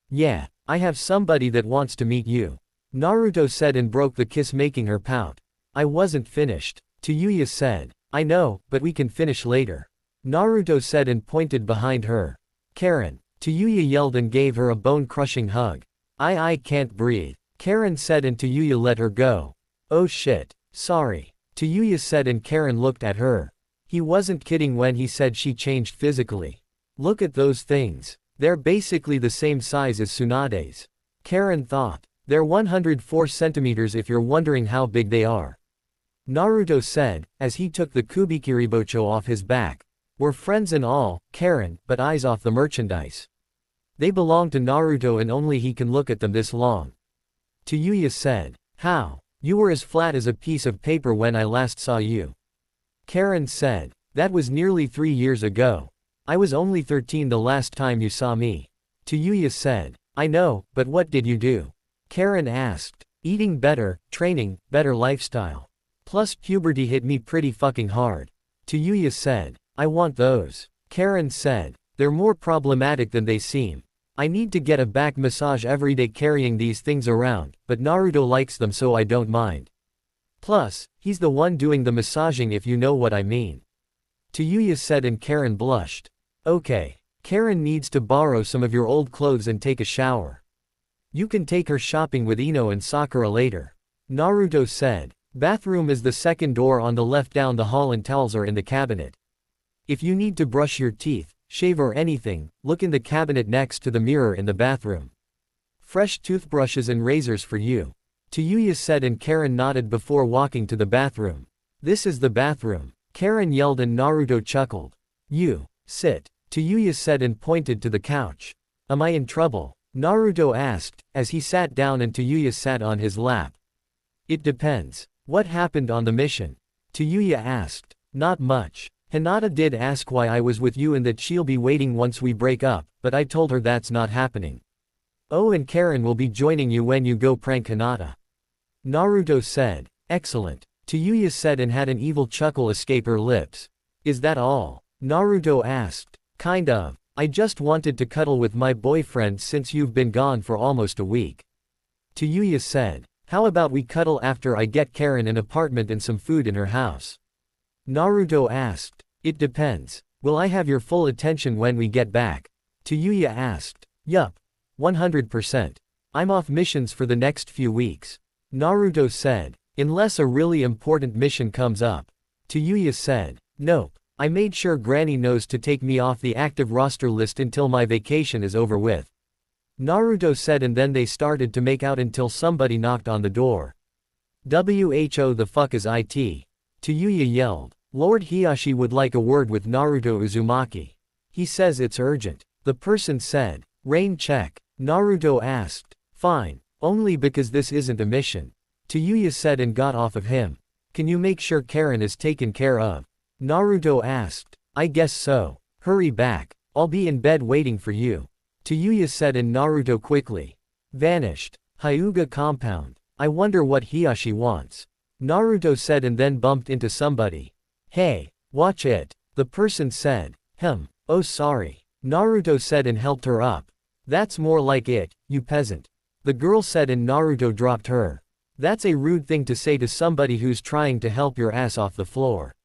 Yeah, I have somebody that wants to meet you. Naruto said and broke the kiss, making her pout. I wasn't finished. Tuya said. I know, but we can finish later. Naruto said and pointed behind her. Karin. Tuya yelled and gave her a bone-crushing hug. I can't breathe. Karin said and Tuya let her go. Oh shit. Sorry. Tuya said and Karin looked at her. He wasn't kidding when he said she changed physically. Look at those things. They're basically the same size as Tsunade's. Karin thought. They're 104 centimeters if you're wondering how big they are. Naruto said, as he took the Kubikiribocho off his back. We're friends and all, Karin, but eyes off the merchandise. They belong to Naruto and only he can look at them this long. Tuya said. How? You were as flat as a piece of paper when I last saw you. Karin said. That was nearly 3 years ago. I was only 13 the last time you saw me. Tuya said. I know, but what did you do? Karin asked. Eating better, training, better lifestyle. Plus puberty hit me pretty fucking hard. Tuya said. I want those. Karin said. They're more problematic than they seem. I need to get a back massage every day carrying these things around, but Naruto likes them so I don't mind. Plus, he's the one doing the massaging if you know what I mean. Tuya said and Karin blushed. Okay. Karin needs to borrow some of your old clothes and take a shower. You can take her shopping with Ino and Sakura later. Naruto said. Bathroom is the second door on the left down the hall and towels are in the cabinet. If you need to brush your teeth, shave or anything, look in the cabinet next to the mirror in the bathroom. Fresh toothbrushes and razors for you. Tuya said and Karin nodded before walking to the bathroom. This is the bathroom. Karin yelled and Naruto chuckled. You, sit. Tuya said and pointed to the couch. Am I in trouble? Naruto asked, as he sat down and Tuya sat on his lap. It depends. What happened on the mission? Tuya asked. Not much. Hinata did ask why I was with you and that she'll be waiting once we break up, but I told her that's not happening. Oh, and Karin will be joining you when you go prank Hinata. Naruto said. Excellent. Tuya said and had an evil chuckle escape her lips. Is that all? Naruto asked. Kind of. I just wanted to cuddle with my boyfriend since you've been gone for almost a week. Tuya said. How about we cuddle after I get Karin an apartment and some food in her house? Naruto asked. It depends. Will I have your full attention when we get back? Tuya asked. Yup. 100%. I'm off missions for the next few weeks. Naruto said. Unless a really important mission comes up. Tuya said. Nope. I made sure Granny knows to take me off the active roster list until my vacation is over with. Naruto said and then they started to make out until somebody knocked on the door. Who the fuck is it? Tuya yelled. Lord Hiashi would like a word with Naruto Uzumaki. He says it's urgent. The person said. Rain check. Naruto asked. Fine. Only because this isn't a mission. Tuya said and got off of him. Can you make sure Karin is taken care of? Naruto asked. I guess so. Hurry back. I'll be in bed waiting for you. Tuya said and Naruto quickly vanished. Hyuga compound. I wonder what Hiashi wants. Naruto said and then bumped into somebody. Hey, watch it. The person said. Oh sorry. Naruto said and helped her up. That's more like it, you peasant. The girl said and Naruto dropped her. That's a rude thing to say to somebody who's trying to help your ass off the floor.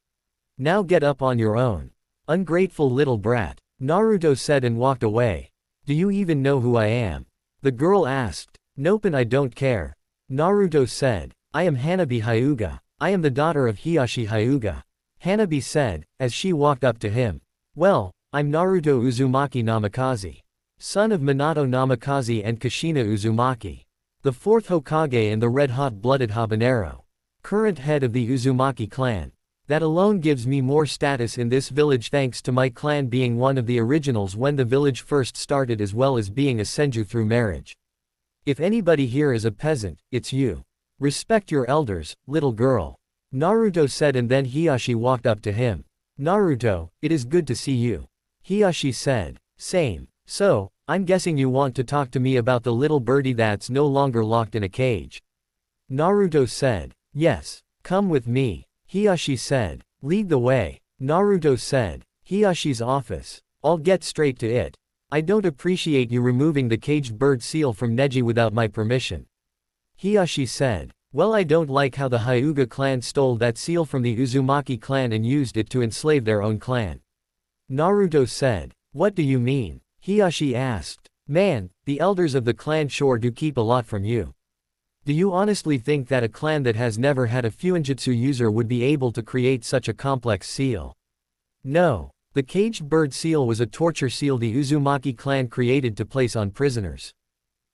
Now get up on your own. Ungrateful little brat. Naruto said and walked away. Do you even know who I am? The girl asked. Nope and I don't care. Naruto said. I am Hanabi Hyuga. I am the daughter of Hiyashi Hyuga. Hanabi said, as she walked up to him. Well, I'm Naruto Uzumaki Namikaze. Son of Minato Namikaze and Kushina Uzumaki. The fourth Hokage and the red-hot-blooded habanero. Current head of the Uzumaki clan. That alone gives me more status in this village thanks to my clan being one of the originals when the village first started as well as being a senju through marriage. If anybody here is a peasant, it's you. Respect your elders, little girl. Naruto said and then Hiyashi walked up to him. Naruto, it is good to see you. Hiyashi said. Same. So, I'm guessing you want to talk to me about the little birdie that's no longer locked in a cage. Naruto said. Yes. Come with me. Hiyashi said. Lead the way. Naruto said. Hiyashi's office. I'll get straight to it. I don't appreciate you removing the caged bird seal from Neji without my permission. Hiyashi said. Well, I don't like how the Hyuga clan stole that seal from the Uzumaki clan and used it to enslave their own clan. Naruto said. What do you mean? Hiyashi asked. Man, the elders of the clan sure do keep a lot from you. Do you honestly think that a clan that has never had a fuinjutsu user would be able to create such a complex seal? No. The caged bird seal was a torture seal the Uzumaki clan created to place on prisoners.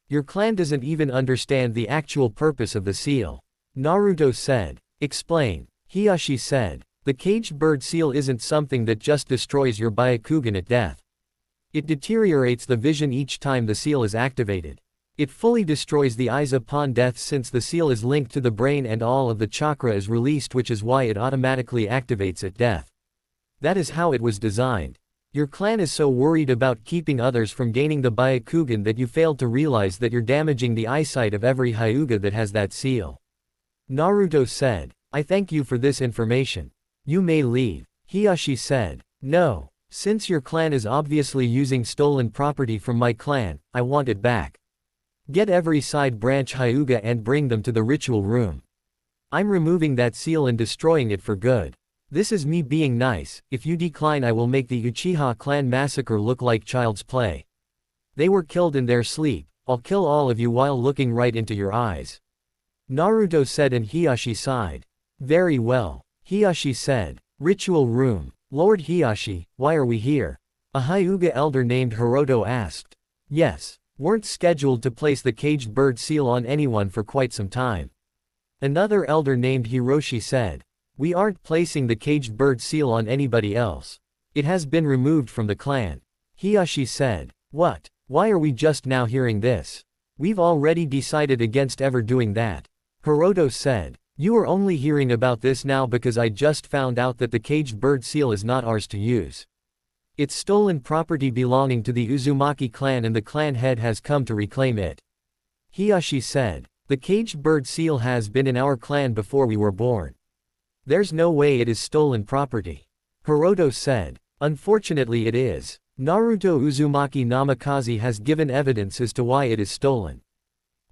Your clan doesn't even understand the actual purpose of the seal. Naruto said. Explain. Hiyashi said. The caged bird seal isn't something that just destroys your Byakugan at death. It deteriorates the vision each time the seal is activated. It fully destroys the eyes upon death since the seal is linked to the brain and all of the chakra is released, which is why it automatically activates at death. That is how it was designed. Your clan is so worried about keeping others from gaining the Byakugan that you failed to realize that you're damaging the eyesight of every Hyuga that has that seal. Naruto said. I thank you for this information. You may leave. Hiyashi said. No. Since your clan is obviously using stolen property from my clan, I want it back. Get every side branch Hyuga and bring them to the ritual room. I'm removing that seal and destroying it for good. This is me being nice. If you decline, I will make the Uchiha clan massacre look like child's play. They were killed in their sleep. I'll kill all of you while looking right into your eyes. Naruto said and Hiyashi sighed. Very well. Hiyashi said. Ritual room. Lord Hiyashi, why are we here? A Hyuga elder named Hiroto asked. Yes. Weren't scheduled to place the caged bird seal on anyone for quite some time. Another elder named Hiroshi said. We aren't placing the caged bird seal on anybody else. It has been removed from the clan. Hiyashi said. What? Why are we just now hearing this? We've already decided against ever doing that. Hiroto said. You are only hearing about this now because I just found out that the caged bird seal is not ours to use. It's stolen property belonging to the Uzumaki clan and the clan head has come to reclaim it. Hiyashi said. The caged bird seal has been in our clan before we were born. There's no way it is stolen property. Hiroto said. Unfortunately it is. Naruto Uzumaki Namikaze has given evidence as to why it is stolen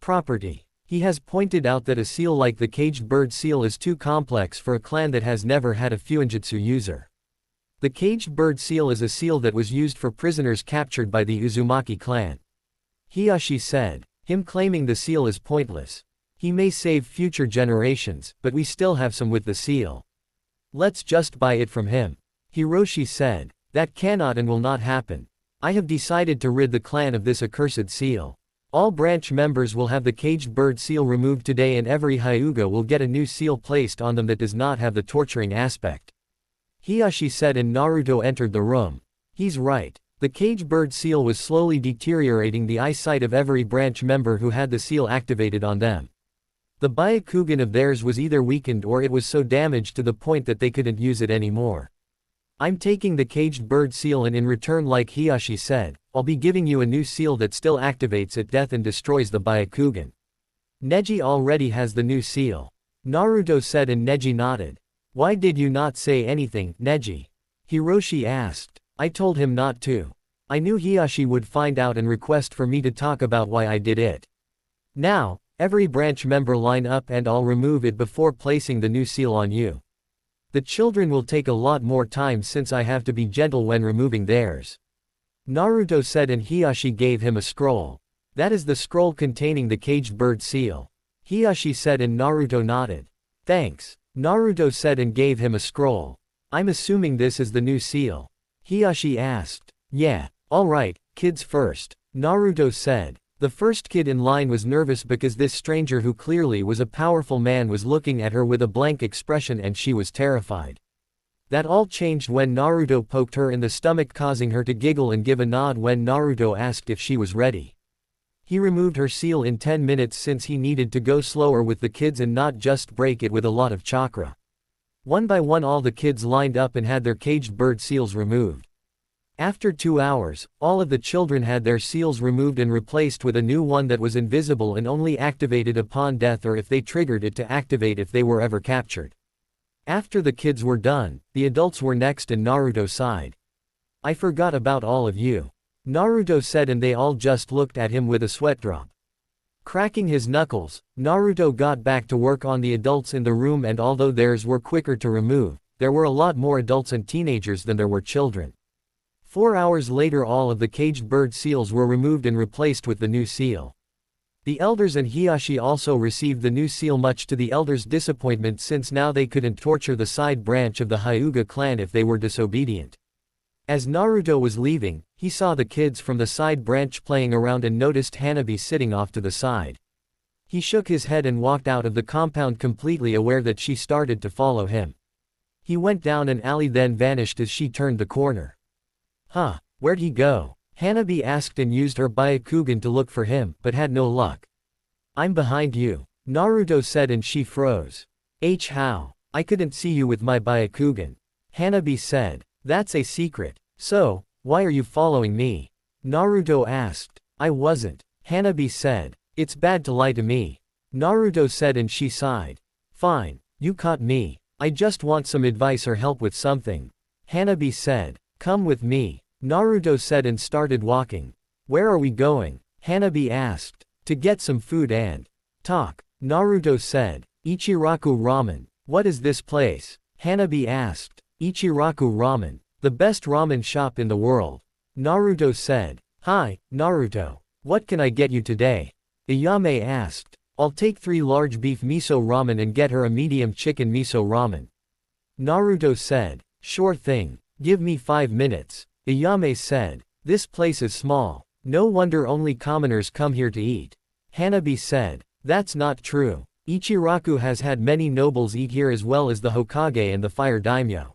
property. He has pointed out that a seal like the caged bird seal is too complex for a clan that has never had a fuinjutsu user. The caged bird seal is a seal that was used for prisoners captured by the Uzumaki clan. Hiyashi said. Him claiming the seal is pointless. He may save future generations, but we still have some with the seal. Let's just buy it from him. Hiroshi said. That cannot and will not happen. I have decided to rid the clan of this accursed seal. All branch members will have the caged bird seal removed today and every Hyuga will get a new seal placed on them that does not have the torturing aspect. Hiyashi said and Naruto entered the room. He's right. The caged bird seal was slowly deteriorating the eyesight of every branch member who had the seal activated on them. The Byakugan of theirs was either weakened or it was so damaged to the point that they couldn't use it anymore. I'm taking the caged bird seal and in return, like Hiyashi said, I'll be giving you a new seal that still activates at death and destroys the Byakugan. Neji already has the new seal. Naruto said and Neji nodded. Why did you not say anything, Neji? Hiroshi asked. I told him not to. I knew Hiashi would find out and request for me to talk about why I did it. Now, every branch member line up and I'll remove it before placing the new seal on you. The children will take a lot more time since I have to be gentle when removing theirs. Naruto said and Hiashi gave him a scroll. That is the scroll containing the caged bird seal. Hiashi said and Naruto nodded. Thanks. Naruto said and gave him a scroll. I'm assuming this is the new seal. Hiashi asked. Yeah. Alright, kids first. Naruto said. The first kid in line was nervous because this stranger who clearly was a powerful man was looking at her with a blank expression and she was terrified. That all changed when Naruto poked her in the stomach, causing her to giggle and give a nod when Naruto asked if she was ready. He removed her seal in 10 minutes since he needed to go slower with the kids and not just break it with a lot of chakra. One by one all the kids lined up and had their caged bird seals removed. After 2 hours, all of the children had their seals removed and replaced with a new one that was invisible and only activated upon death or if they triggered it to activate if they were ever captured. After the kids were done, the adults were next and Naruto sighed. I forgot about all of you. Naruto said and they all just looked at him with a sweat drop. Cracking his knuckles, Naruto got back to work on the adults in the room and although theirs were quicker to remove, there were a lot more adults and teenagers than there were children. 4 hours later all of the caged bird seals were removed and replaced with the new seal. The elders and Hiashi also received the new seal much to the elders' disappointment since now they couldn't torture the side branch of the Hyuga clan if they were disobedient. As Naruto was leaving, he saw the kids from the side branch playing around and noticed Hanabi sitting off to the side. He shook his head and walked out of the compound completely aware that she started to follow him. He went down an alley then vanished as she turned the corner. Huh, where'd he go? Hanabi asked and used her Byakugan to look for him, but had no luck. I'm behind you, Naruto said and she froze. How? I couldn't see you with my Byakugan. Hanabi said. That's a secret. So, why are you following me? Naruto asked. I wasn't. Hanabi said. It's bad to lie to me. Naruto said and she sighed. Fine, you caught me. I just want some advice or help with something. Hanabi said. Come with me. Naruto said and started walking. Where are we going? Hanabi asked. To get some food and talk. Naruto said. Ichiraku Ramen. What is this place? Hanabi asked. Ichiraku Ramen. The best ramen shop in the world. Naruto said. Hi, Naruto. What can I get you today? Ayame asked. I'll take 3 large beef miso ramen and get her a medium chicken miso ramen. Naruto said. Sure thing. Give me 5 minutes. Ayame said. This place is small. No wonder only commoners come here to eat. Hanabi said. That's not true. Ichiraku has had many nobles eat here as well as the Hokage and the Fire Daimyo.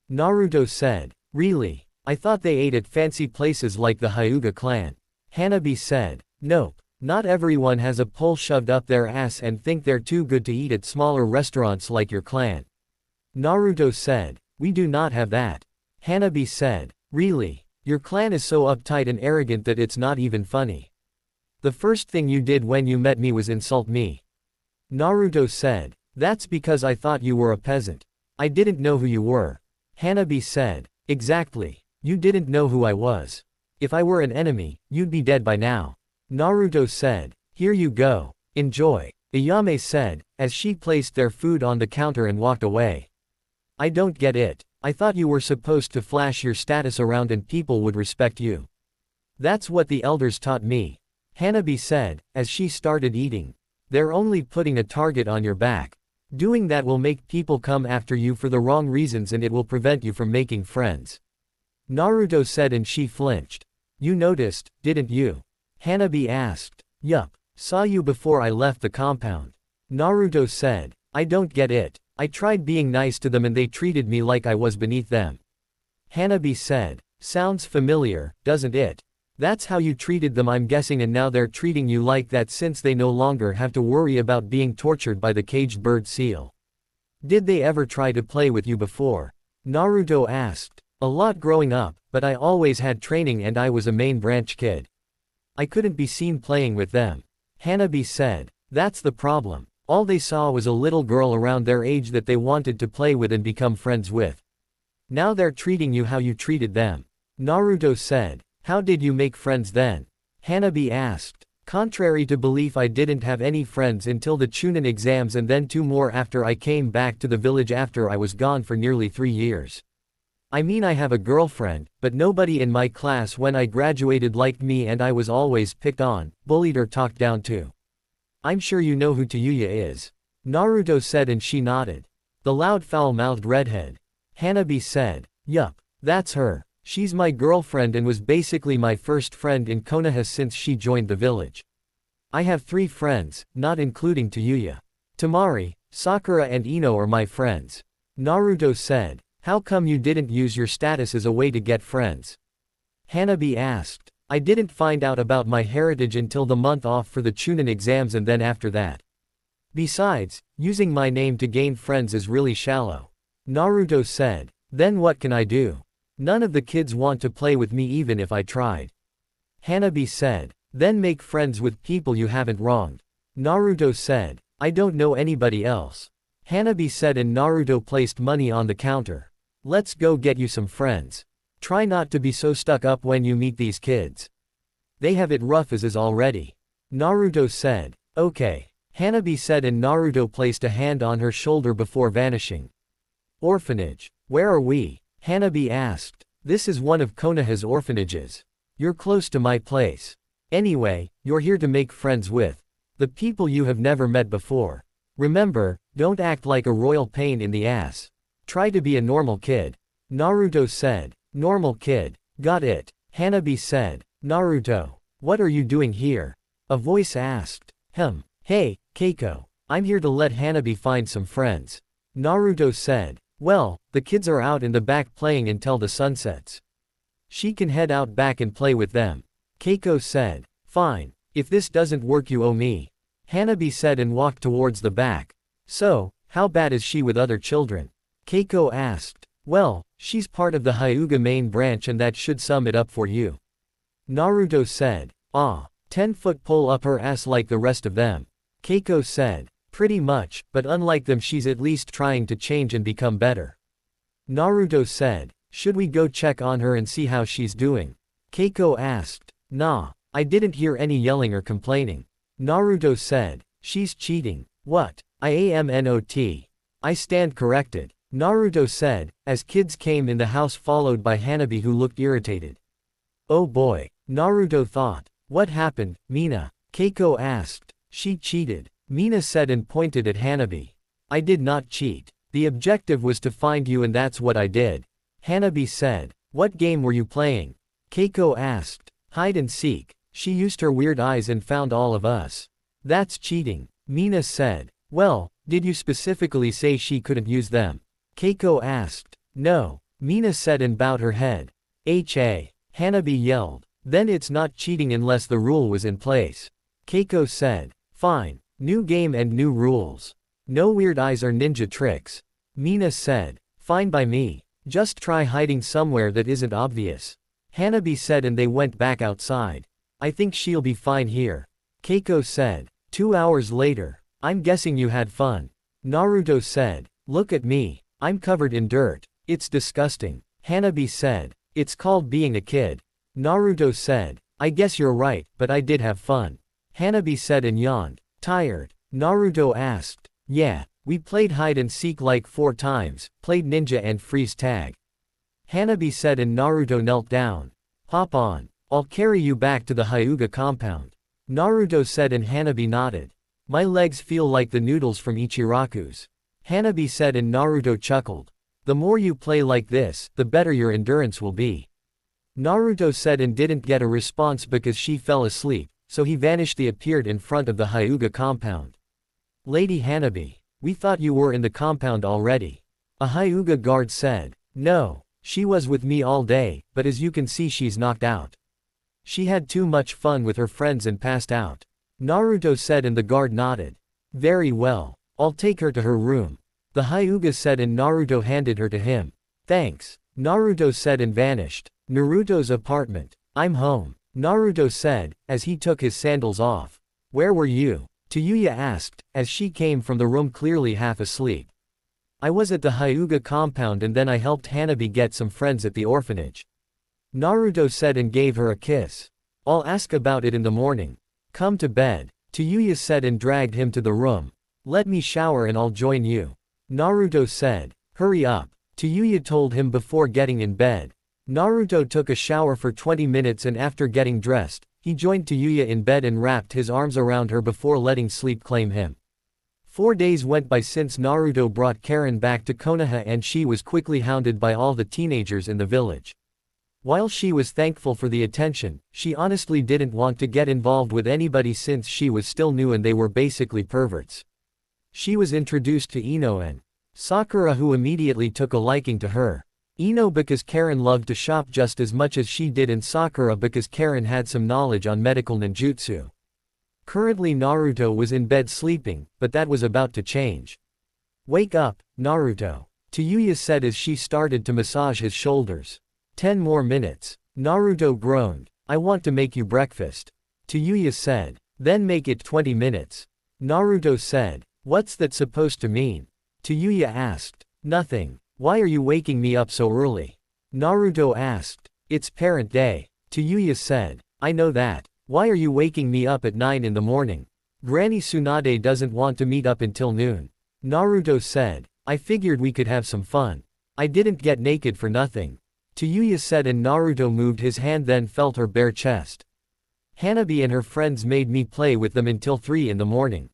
Naruto said. Really? I thought they ate at fancy places like the Hyuga clan. Hanabi said. Nope. Not everyone has a pole shoved up their ass and think they're too good to eat at smaller restaurants like your clan. Naruto said. We do not have that. Hanabi said. Really? Your clan is so uptight and arrogant that it's not even funny. The first thing you did when you met me was insult me. Naruto said. That's because I thought you were a peasant. I didn't know who you were. Hanabi said. Exactly. You didn't know who I was. If I were an enemy, you'd be dead by now. Naruto said. Here you go. Enjoy. Ayame said, as she placed their food on the counter and walked away. I don't get it. I thought you were supposed to flash your status around and people would respect you. That's what the elders taught me. Hanabi said, as she started eating. They're only putting a target on your back. Doing that will make people come after you for the wrong reasons and it will prevent you from making friends. Naruto said and she flinched. You noticed, didn't you? Hanabi asked. Yup. Saw you before I left the compound. Naruto said. I don't get it. I tried being nice to them and they treated me like I was beneath them. Hanabi said. Sounds familiar, doesn't it? That's how you treated them I'm guessing and now they're treating you like that since they no longer have to worry about being tortured by the caged bird seal. Did they ever try to play with you before? Naruto asked. A lot growing up, but I always had training and I was a main branch kid. I couldn't be seen playing with them. Hanabi said. That's the problem. All they saw was a little girl around their age that they wanted to play with and become friends with. Now they're treating you how you treated them. Naruto said. How did you make friends then? Hanabi asked. Contrary to belief, I didn't have any friends until the chunin exams and then 2 more after I came back to the village after I was gone for nearly 3 years. I mean, I have a girlfriend, but nobody in my class when I graduated liked me and I was always picked on, bullied or talked down to. I'm sure you know who Tuya is. Naruto said and she nodded. The loud foul-mouthed redhead. Hanabi said. Yup. That's her. She's my girlfriend and was basically my first friend in Konoha since she joined the village. I have 3 friends, not including Tuya. Tamari, Sakura and Ino are my friends. Naruto said. How come you didn't use your status as a way to get friends? Hanabi asked. I didn't find out about my heritage until the month off for the chunin exams and then after that. Besides, using my name to gain friends is really shallow. Naruto said. Then what can I do? None of the kids want to play with me even if I tried. Hanabi said. Then make friends with people you haven't wronged. Naruto said. I don't know anybody else. Hanabi said and Naruto placed money on the counter. Let's go get you some friends. Try not to be so stuck up when you meet these kids. They have it rough as is already. Naruto said. Okay. Hanabi said and Naruto placed a hand on her shoulder before vanishing. Orphanage. Where are we? Hanabi asked. This is one of Konoha's orphanages. You're close to my place. Anyway, you're here to make friends with the people you have never met before. Remember, don't act like a royal pain in the ass. Try to be a normal kid. Naruto said. Normal kid. Got it. Hanabi said. Naruto. What are you doing here? A voice asked. Hey, Keiko. I'm here to let Hanabi find some friends. Naruto said. Well, the kids are out in the back playing until the sun sets. She can head out back and play with them. Keiko said. Fine. If this doesn't work you owe me. Hanabi said and walked towards the back. So, how bad is she with other children? Keiko asked. Well, she's part of the Hyuga main branch and that should sum it up for you. Naruto said. 10-foot pole up her ass like the rest of them. Keiko said. Pretty much, but unlike them she's at least trying to change and become better. Naruto said. Should we go check on her and see how she's doing? Keiko asked. Nah, I didn't hear any yelling or complaining. Naruto said. She's cheating. What? I am not. I stand corrected. Naruto said, as kids came in the house followed by Hanabi who looked irritated. Oh boy, Naruto thought. What happened, Mina? Keiko asked. She cheated. Mina said and pointed at Hanabi. I did not cheat. The objective was to find you and that's what I did. Hanabi said. What game were you playing? Keiko asked. Hide and seek. She used her weird eyes and found all of us. That's cheating. Mina said. Well, did you specifically say she couldn't use them? Keiko asked. No. Mina said and bowed her head. Hanabi yelled. Then it's not cheating unless the rule was in place. Keiko said. Fine. New game and new rules. No weird eyes or ninja tricks. Mina said. Fine by me. Just try hiding somewhere that isn't obvious. Hanabi said and they went back outside. I think she'll be fine here. Keiko said. 2 hours later. I'm guessing you had fun. Naruto said. Look at me. I'm covered in dirt. It's disgusting. Hanabi said. It's called being a kid. Naruto said. I guess you're right, but I did have fun. Hanabi said and yawned. Tired? Naruto asked. Yeah, we played hide and seek like 4 times, played ninja and freeze tag. Hanabi said and Naruto knelt down. Hop on. I'll carry you back to the Hyuga compound. Naruto said and Hanabi nodded. My legs feel like the noodles from Ichiraku's. Hanabi said and Naruto chuckled. The more you play like this, the better your endurance will be. Naruto said and didn't get a response because she fell asleep, so he vanished. He appeared in front of the Hyuga compound. Lady Hanabi, we thought you were in the compound already. A Hyuga guard said. No, she was with me all day, but as you can see she's knocked out. She had too much fun with her friends and passed out. Naruto said and the guard nodded. Very well, I'll take her to her room. The Hyuga said and Naruto handed her to him. Thanks, Naruto said and vanished. Naruto's apartment. I'm home, Naruto said, as he took his sandals off. Where were you? Tuya asked, as she came from the room clearly half asleep. I was at the Hyuga compound and then I helped Hanabi get some friends at the orphanage. Naruto said and gave her a kiss. I'll ask about it in the morning. Come to bed. Tuya said and dragged him to the room. Let me shower and I'll join you. Naruto said. Hurry up. Tuya told him before getting in bed. Naruto took a shower for 20 minutes and after getting dressed, he joined Tuya in bed and wrapped his arms around her before letting sleep claim him. 4 days went by since Naruto brought Karin back to Konoha and she was quickly hounded by all the teenagers in the village. While she was thankful for the attention, she honestly didn't want to get involved with anybody since she was still new and they were basically perverts. She was introduced to Ino and Sakura, who immediately took a liking to her. Ino because Karin loved to shop just as much as she did, and Sakura because Karin had some knowledge on medical ninjutsu. Currently Naruto was in bed sleeping, but that was about to change. Wake up, Naruto. Tuya said as she started to massage his shoulders. 10 more minutes. Naruto groaned. I want to make you breakfast. Tuya said. Then make it 20 minutes. Naruto said. What's that supposed to mean? Tuya asked. Nothing. Why are you waking me up so early? Naruto asked. It's parent day. Tuya said. I know that. Why are you waking me up at 9 in the morning? Granny Tsunade doesn't want to meet up until noon. Naruto said. I figured we could have some fun. I didn't get naked for nothing. Tuya said and Naruto moved his hand then felt her bare chest. Hanabi and her friends made me play with them until 3 in the morning.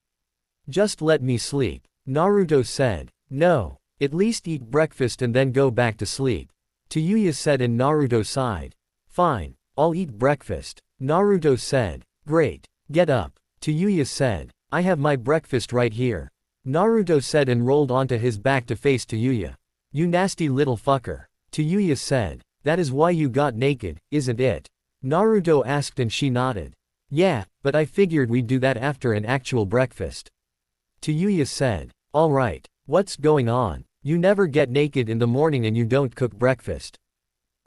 Just let me sleep. Naruto said. No. At least eat breakfast and then go back to sleep. Tuya said and Naruto sighed. Fine. I'll eat breakfast. Naruto said. Great. Get up. Tuya said. I have my breakfast right here. Naruto said and rolled onto his back to face Tuya. You nasty little fucker. Tuya said. That is why you got naked, isn't it? Naruto asked and she nodded. Yeah, but I figured we'd do that after an actual breakfast. Tuya said. Alright. What's going on? You never get naked in the morning and you don't cook breakfast.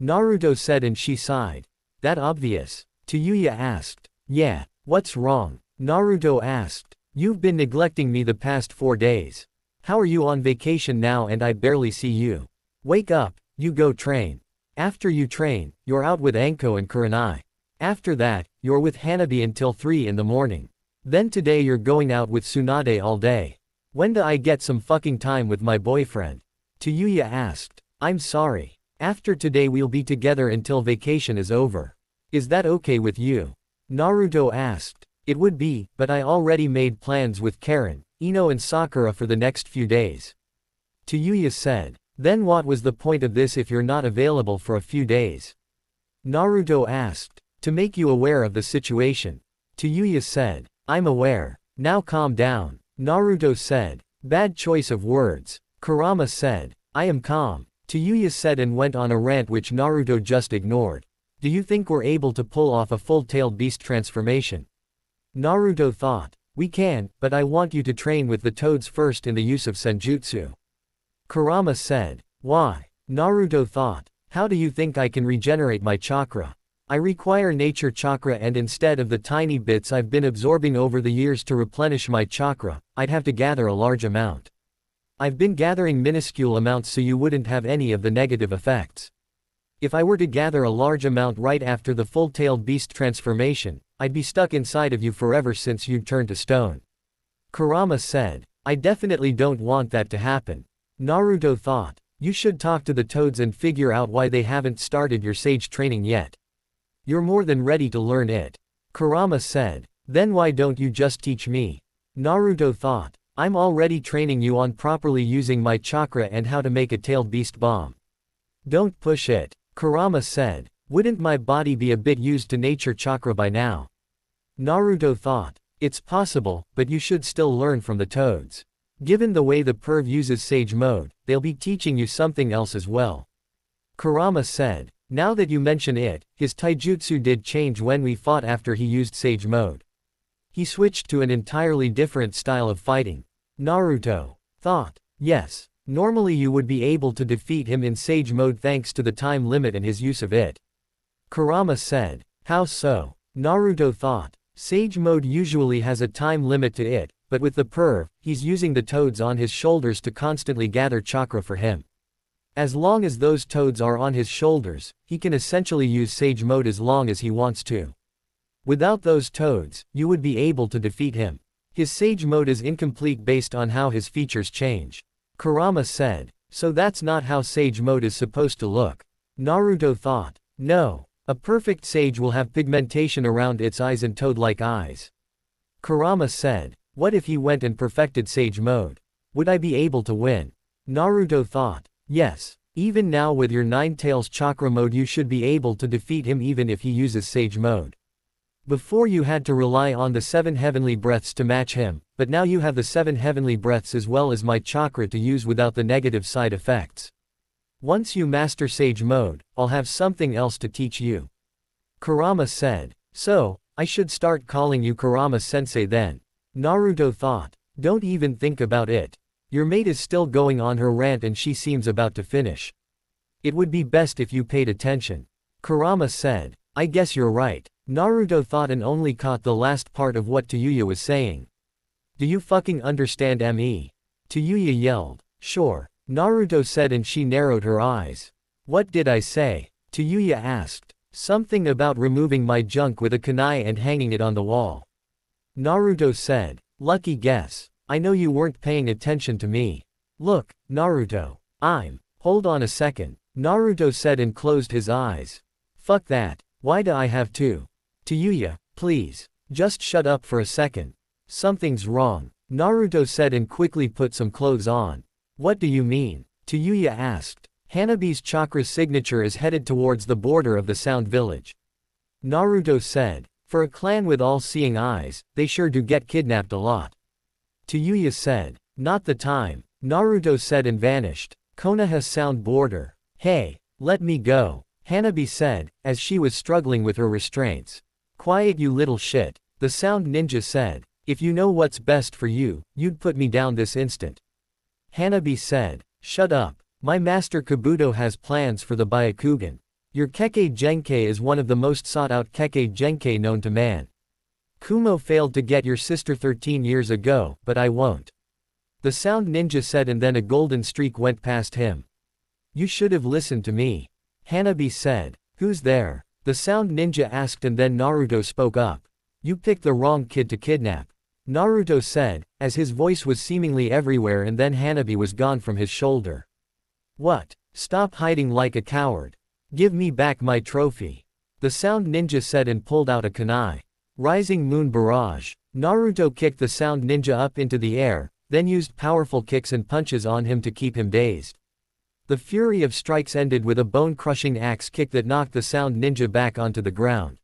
Naruto said and she sighed. That obvious? Tuya asked. Yeah, what's wrong? Naruto asked. You've been neglecting me the past 4 days. How are you on vacation now and I barely see you? Wake up, you go train. After you train, you're out with Anko and Karin. After that, you're with Hanabi until 3 in the morning. Then today you're going out with Tsunade all day. When do I get some fucking time with my boyfriend? Tuya asked. I'm sorry. After today we'll be together until vacation is over. Is that okay with you? Naruto asked. It would be, but I already made plans with Karin, Ino and Sakura for the next few days. Tuya said. Then what was the point of this if you're not available for a few days? Naruto asked. To make you aware of the situation. Tuya said. I'm aware. Now calm down. Naruto said. Bad choice of words. Kurama said. I am calm. Tuya said and went on a rant which Naruto just ignored. Do you think we're able to pull off a full-tailed beast transformation? Naruto thought. We can, but I want you to train with the toads first in the use of senjutsu. Kurama said. Why? Naruto thought. How do you think I can regenerate my chakra? I require nature chakra and instead of the tiny bits I've been absorbing over the years to replenish my chakra, I'd have to gather a large amount. I've been gathering minuscule amounts so you wouldn't have any of the negative effects. If I were to gather a large amount right after the full-tailed beast transformation, I'd be stuck inside of you forever since you'd turn to stone. Kurama said. I definitely don't want that to happen. Naruto thought. You should talk to the toads and figure out why they haven't started your sage training yet. You're more than ready to learn it. Kurama said. Then why don't you just teach me? Naruto thought. I'm already training you on properly using my chakra and how to make a tailed beast bomb. Don't push it. Kurama said. Wouldn't my body be a bit used to nature chakra by now? Naruto thought. It's possible, but you should still learn from the toads. Given the way the perv uses sage mode, they'll be teaching you something else as well. Kurama said. Now that you mention it, his taijutsu did change when we fought after he used sage mode. He switched to an entirely different style of fighting. Naruto thought. Yes. Normally you would be able to defeat him in sage mode thanks to the time limit and his use of it. Kurama said. How so? Naruto thought. Sage mode usually has a time limit to it, but with the perv, he's using the toads on his shoulders to constantly gather chakra for him. As long as those toads are on his shoulders, he can essentially use Sage mode as long as he wants to. Without those toads, you would be able to defeat him. His Sage mode is incomplete based on how his features change. Kurama said. So that's not how Sage mode is supposed to look. Naruto thought. No. A perfect Sage will have pigmentation around its eyes and toad-like eyes. Kurama said. What if he went and perfected Sage mode? Would I be able to win? Naruto thought. Yes. Even now with your Nine Tails chakra mode you should be able to defeat him even if he uses Sage mode. Before you had to rely on the 7 heavenly breaths to match him, but now you have the 7 heavenly breaths as well as my chakra to use without the negative side effects. Once you master Sage mode, I'll have something else to teach you. Kurama said. So, I should start calling you Kurama-sensei then. Naruto thought. Don't even think about it. Your mate is still going on her rant and she seems about to finish. It would be best if you paid attention. Kurama said. I guess you're right. Naruto thought and only caught the last part of what Tuya was saying. Do you fucking understand me? Tuya yelled. Sure. Naruto said and she narrowed her eyes. What did I say? Tuya asked. Something about removing my junk with a kunai and hanging it on the wall. Naruto said. Lucky guess. I know you weren't paying attention to me. Look, Naruto. Hold on a second. Naruto said and closed his eyes. Fuck that. Why do I have to? Tuya, please. Just shut up for a second. Something's wrong. Naruto said and quickly put some clothes on. What do you mean? Tuya asked. Hanabi's chakra signature is headed towards the border of the Sound Village. Naruto said. For a clan with all-seeing eyes, they sure do get kidnapped a lot. Tuya said. Not the time. Naruto said and vanished. Konoha Sound border. Hey, let me go. Hanabi said, as she was struggling with her restraints. Quiet you little shit. The Sound Ninja said. If you know what's best for you, you'd put me down this instant. Hanabi said. Shut up. My master Kabuto has plans for the Byakugan. Your Kekkei Genkei is one of the most sought-out Kekkei Genkei known to man. Kumo failed to get your sister 13 years ago, but I won't. The Sound Ninja said and then a golden streak went past him. You should have listened to me. Hanabi said. Who's there? The Sound Ninja asked and then Naruto spoke up. You picked the wrong kid to kidnap. Naruto said, as his voice was seemingly everywhere and then Hanabi was gone from his shoulder. What? Stop hiding like a coward. Give me back my trophy. The Sound Ninja said and pulled out a kunai. Rising Moon Barrage. Naruto kicked the Sound Ninja up into the air, then used powerful kicks and punches on him to keep him dazed. The fury of strikes ended with a bone-crushing axe kick that knocked the Sound Ninja back onto the ground.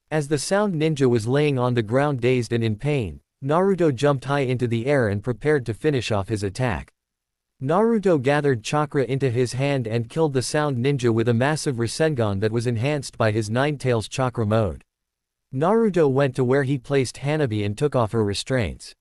As the Sound Ninja was laying on the ground dazed and in pain, Naruto jumped high into the air and prepared to finish off his attack. Naruto gathered chakra into his hand and killed the Sound Ninja with a massive Rasengan that was enhanced by his Nine Tails chakra mode. Naruto went to where he placed Hanabi and took off her restraints.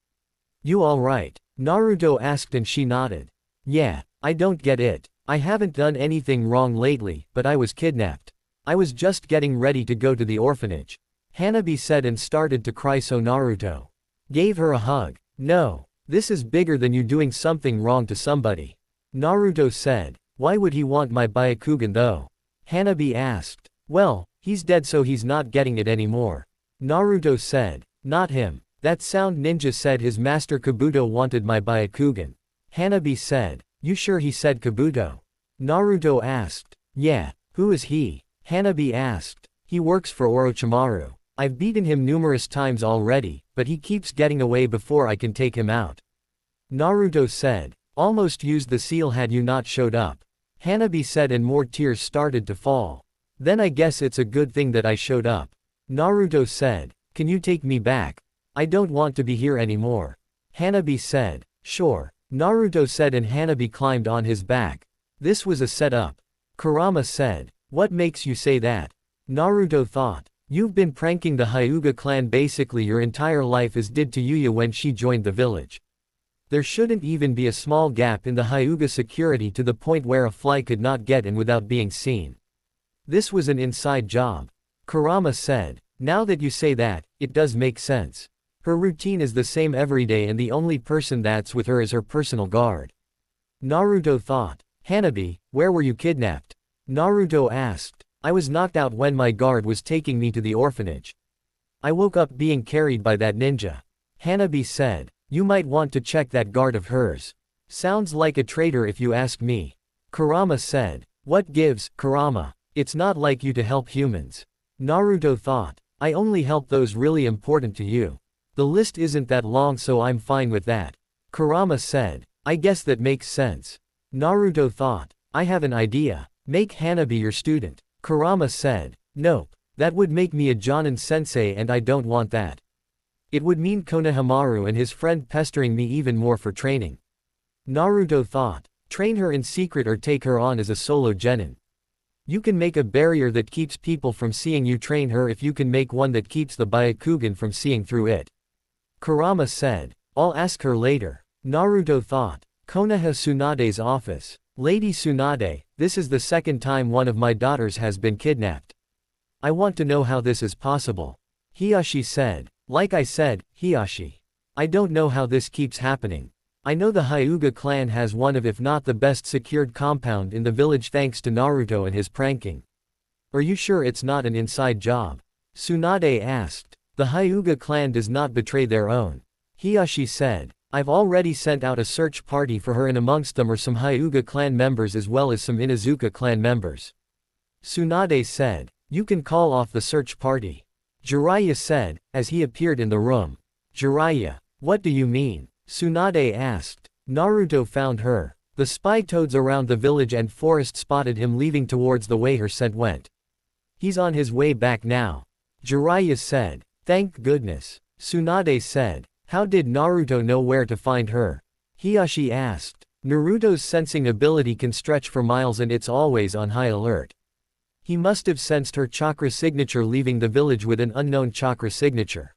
You alright? Naruto asked and she nodded. Yeah, I don't get it. I haven't done anything wrong lately, but I was kidnapped. I was just getting ready to go to the orphanage. Hanabi said and started to cry so Naruto gave her a hug. No. This is bigger than you doing something wrong to somebody. Naruto said. Why would he want my Byakugan though? Hanabi asked. Well, he's dead so he's not getting it anymore. Naruto said. Not him. That Sound Ninja said his master Kabuto wanted my Byakugan. Hanabi said. You sure he said Kabuto? Naruto asked. Yeah. Who is he? Hanabi asked. He works for Orochimaru. I've beaten him numerous times already, but he keeps getting away before I can take him out. Naruto said. Almost used the seal had you not showed up. Hanabi said and more tears started to fall. Then I guess it's a good thing that I showed up. Naruto said. Can you take me back? I don't want to be here anymore. Hanabi said. Sure. Naruto said and Hanabi climbed on his back. This was a setup. Kurama said. What makes you say that? Naruto thought. You've been pranking the Hyuga clan basically your entire life as did Tuya when she joined the village. There shouldn't even be a small gap in the Hyuga security to the point where a fly could not get in without being seen. This was an inside job. Kurama said. Now that you say that, it does make sense. Her routine is the same every day and the only person that's with her is her personal guard. Naruto thought. Hanabi, where were you kidnapped? Naruto asked. I was knocked out when my guard was taking me to the orphanage. I woke up being carried by that ninja. Hanabi said. You might want to check that guard of hers. Sounds like a traitor if you ask me. Kurama said. What gives, Kurama? It's not like you to help humans. Naruto thought. I only help those really important to you. The list isn't that long so I'm fine with that. Kurama said. I guess that makes sense. Naruto thought. I have an idea. Make Hanabi your student. Kurama said. Nope. That would make me a Jonin sensei and I don't want that. It would mean Konohamaru and his friend pestering me even more for training. Naruto thought. Train her in secret or take her on as a solo genin. You can make a barrier that keeps people from seeing you train her if you can make one that keeps the Byakugan from seeing through it. Kurama said. I'll ask her later. Naruto thought. Konoha Tsunade's office. Lady Tsunade, this is the second time one of my daughters has been kidnapped. I want to know how this is possible. Hiyashi said. Like I said, Hiyashi. I don't know how this keeps happening. I know the Hyuga clan has one of if not the best secured compound in the village thanks to Naruto and his pranking. Are you sure it's not an inside job? Tsunade asked. The Hyuga clan does not betray their own. Hiyashi said. I've already sent out a search party for her and amongst them are some Hyuga clan members as well as some Inuzuka clan members. Tsunade said. You can call off the search party. Jiraiya said, as he appeared in the room. Jiraiya. What do you mean? Tsunade asked. Naruto found her. The spy toads around the village and forest spotted him leaving towards the way her scent went. He's on his way back now. Jiraiya said. Thank goodness. Tsunade said. How did Naruto know where to find her? Hiyashi asked. Naruto's sensing ability can stretch for miles and it's always on high alert. He must have sensed her chakra signature leaving the village with an unknown chakra signature.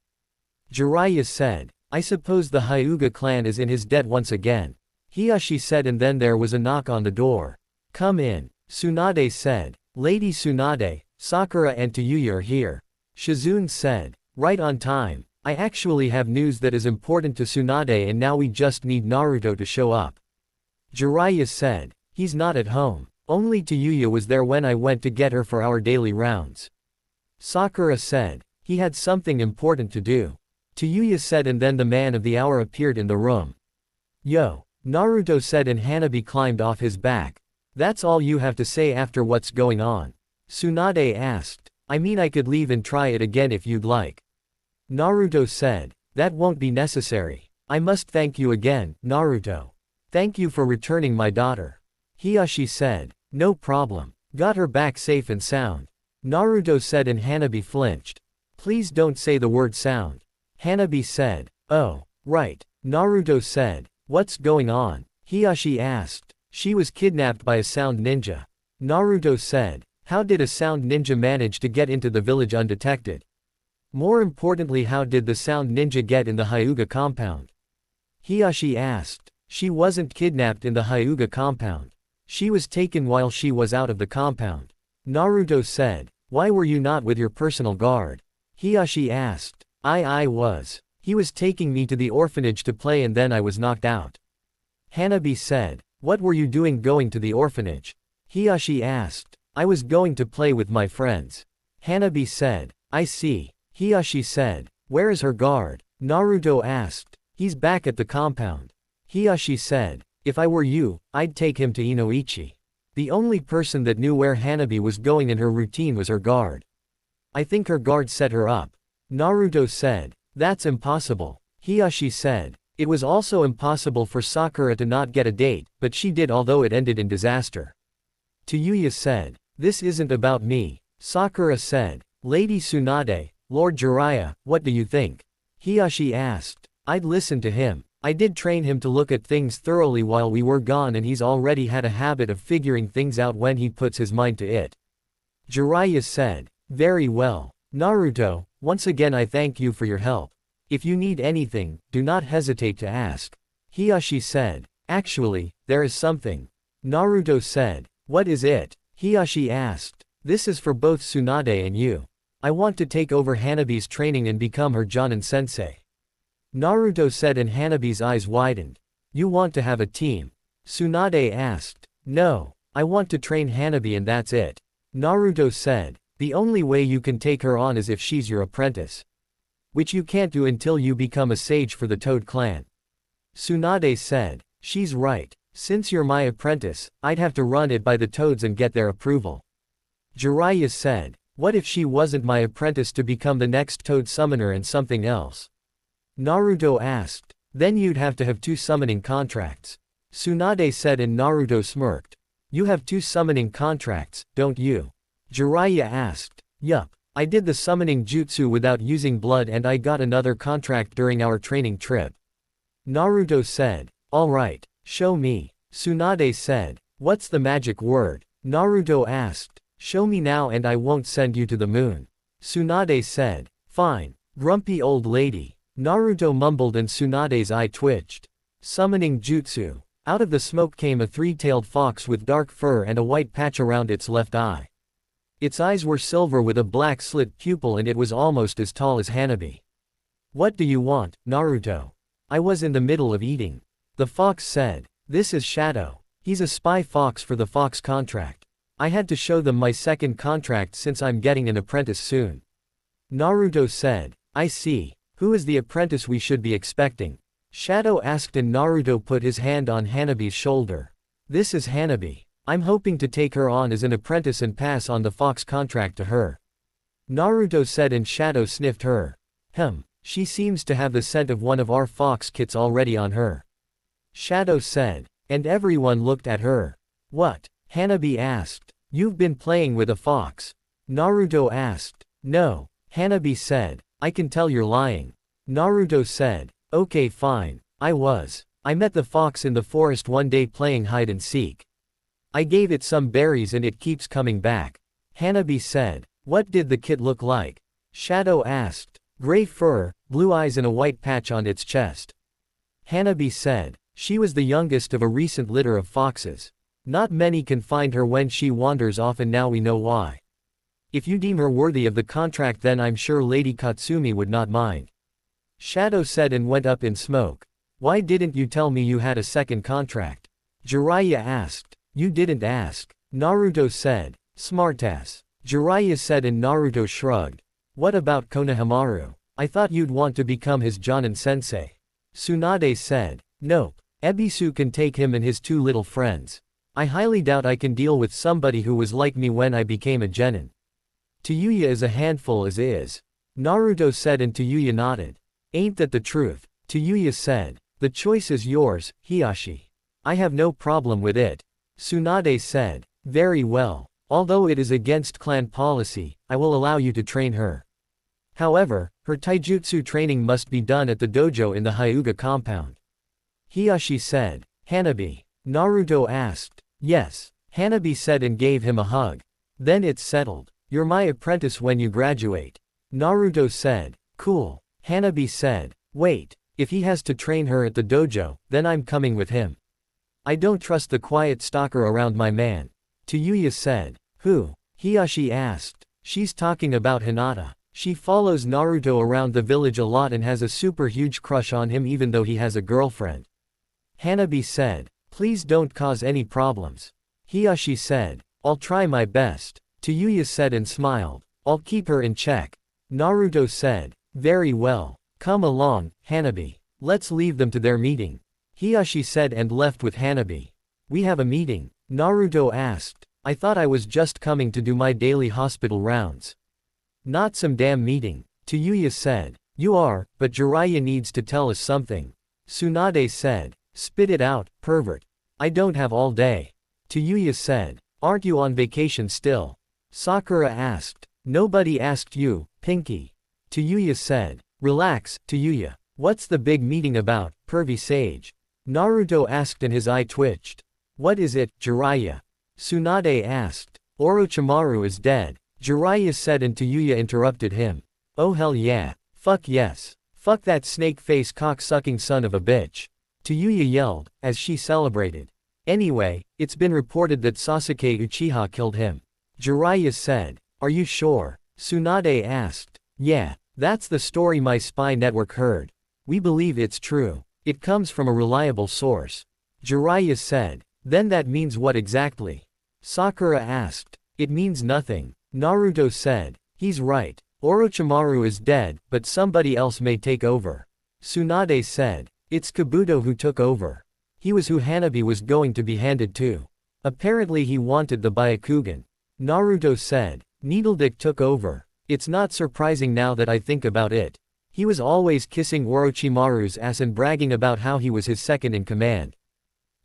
Jiraiya said. I suppose the Hyuga clan is in his debt once again. Hiyashi said and then there was a knock on the door. Come in. Tsunade said. Lady Tsunade, Sakura and Tuya are here. Shizune said. Right on time. I actually have news that is important to Tsunade and now we just need Naruto to show up. Jiraiya said. He's not at home. Only Tuya was there when I went to get her for our daily rounds. Sakura said. He had something important to do. Tuya said and then the man of the hour appeared in the room. Yo. Naruto said and Hanabi climbed off his back. That's all you have to say after what's going on? Tsunade asked. I mean I could leave and try it again if you'd like. Naruto said. That won't be necessary. I must thank you again, Naruto. Thank you for returning my daughter. Hiyashi said. No problem. Got her back safe and sound. Naruto said and Hanabi flinched. Please don't say the word sound. Hanabi said. Oh, right. Naruto said. What's going on? Hiyashi asked. She was kidnapped by a sound ninja. Naruto said. How did a sound ninja manage to get into the village undetected? More importantly, how did the sound ninja get in the Hyuga compound? Hiyashi asked. She wasn't kidnapped in the Hyuga compound. She was taken while she was out of the compound. Naruto said. Why were you not with your personal guard? Hiyashi asked. I was. He was taking me to the orphanage to play and then I was knocked out. Hanabi said. What were you doing going to the orphanage? Hiyashi asked. I was going to play with my friends. Hanabi said. I see. Hiyashi said. Where is her guard? Naruto asked. He's back at the compound. Hiyashi said. If I were you, I'd take him to Inoichi. The only person that knew where Hanabi was going in her routine was her guard. I think her guard set her up. Naruto said. That's impossible. Hiyashi said. It was also impossible for Sakura to not get a date, but she did although it ended in disaster. Tuya said. This isn't about me. Sakura said. Lady Tsunade, Lord Jiraiya, what do you think? Hiyashi asked. I'd listen to him. I did train him to look at things thoroughly while we were gone and he's already had a habit of figuring things out when he puts his mind to it. Jiraiya said. Very well. Naruto, once again I thank you for your help. If you need anything, do not hesitate to ask. Hiyashi said. Actually, there is something. Naruto said. What is it? Hiyashi asked. This is for both Tsunade and you. I want to take over Hanabi's training and become her Jonin sensei. Naruto said, and Hanabi's eyes widened. You want to have a team? Tsunade asked. No, I want to train Hanabi and that's it. Naruto said. The only way you can take her on is if she's your apprentice. Which you can't do until you become a sage for the Toad clan. Tsunade said. She's right. Since you're my apprentice, I'd have to run it by the Toads and get their approval. Jiraiya said. What if she wasn't my apprentice to become the next Toad summoner and something else? Naruto asked. Then you'd have to have 2 summoning contracts. Tsunade said, and Naruto smirked. You have 2 summoning contracts, don't you? Jiraiya asked. Yup. I did the summoning jutsu without using blood and I got another contract during our training trip. Naruto said. Alright, show me. Tsunade said. What's the magic word? Naruto asked. Show me now and I won't send you to the moon. Tsunade said. Fine. Grumpy old lady. Naruto mumbled and Tsunade's eye twitched. Summoning jutsu. Out of the smoke came a 3-tailed fox with dark fur and a white patch around its left eye. Its eyes were silver with a black slit pupil and it was almost as tall as Hanabi. What do you want, Naruto? I was in the middle of eating. The fox said. This is Shadow. He's a spy fox for the fox contract. I had to show them my second contract since I'm getting an apprentice soon. Naruto said. I see. Who is the apprentice we should be expecting? Shadow asked and Naruto put his hand on Hanabi's shoulder. This is Hanabi. I'm hoping to take her on as an apprentice and pass on the fox contract to her. Naruto said and Shadow sniffed her. She seems to have the scent of one of our fox kits already on her. Shadow said. And everyone looked at her. What? Hanabi asked. You've been playing with a fox? Naruto asked. No. Hanabi said. I can tell you're lying. Naruto said. Okay fine. I met the fox in the forest one day playing hide and seek. I gave it some berries and it keeps coming back. Hanabi said. What did the kit look like? Shadow asked. Gray fur, blue eyes and a white patch on its chest. Hanabi said. She was the youngest of a recent litter of foxes. Not many can find her when she wanders off and now we know why. If you deem her worthy of the contract then I'm sure Lady Katsumi would not mind. Shadow said and went up in smoke. Why didn't you tell me you had a second contract? Jiraiya asked. You didn't ask. Naruto said. Smartass. Jiraiya said and Naruto shrugged. What about Konohamaru? I thought you'd want to become his Jonin sensei. Tsunade said. Nope. Ebisu can take him and his 2 little friends. I highly doubt I can deal with somebody who was like me when I became a genin. Tuya is a handful as is. Naruto said and Tuya nodded. Ain't that the truth? Tuya said. The choice is yours, Hiyashi. I have no problem with it. Tsunade said. Very well. Although it is against clan policy, I will allow you to train her. However, her taijutsu training must be done at the dojo in the Hyuga compound. Hiyashi said. Hanabi. Naruto asked. Yes. Hanabi said and gave him a hug. Then it's settled. You're my apprentice when you graduate. Naruto said. Cool. Hanabi said. Wait. If he has to train her at the dojo, then I'm coming with him. I don't trust the quiet stalker around my man. Tuya said. Who? Hiyashi asked. She's talking about Hinata. She follows Naruto around the village a lot and has a super huge crush on him even though he has a girlfriend. Hanabi said. Please don't cause any problems. Hiyashi said. I'll try my best. Tuya said and smiled. I'll keep her in check. Naruto said. Very well. Come along, Hanabi. Let's leave them to their meeting. Hiyashi said and left with Hanabi. We have a meeting? Naruto asked. I thought I was just coming to do my daily hospital rounds. Not some damn meeting. Tuya said. You are, but Jiraiya needs to tell us something. Tsunade said. Spit it out, pervert. I don't have all day. Tuya said. Aren't you on vacation still? Sakura asked. Nobody asked you, Pinky. Tuya said. Relax, Tuya. What's the big meeting about, pervy sage? Naruto asked and his eye twitched. What is it, Jiraiya? Tsunade asked. Orochimaru is dead. Jiraiya said and Tuya interrupted him. Oh hell yeah. Fuck yes. Fuck that snake-face cock-sucking son of a bitch. Tuya yelled, as she celebrated. Anyway, it's been reported that Sasuke Uchiha killed him. Jiraiya said. Are you sure? Tsunade asked. Yeah, that's the story my spy network heard. We believe it's true. It comes from a reliable source. Jiraiya said. Then that means what exactly? Sakura asked. It means nothing. Naruto said. He's right. Orochimaru is dead, but somebody else may take over. Tsunade said. It's Kabuto who took over. He was who Hanabi was going to be handed to. Apparently he wanted the Byakugan. Naruto said. Needledick took over. It's not surprising now that I think about it. He was always kissing Orochimaru's ass and bragging about how he was his second in command.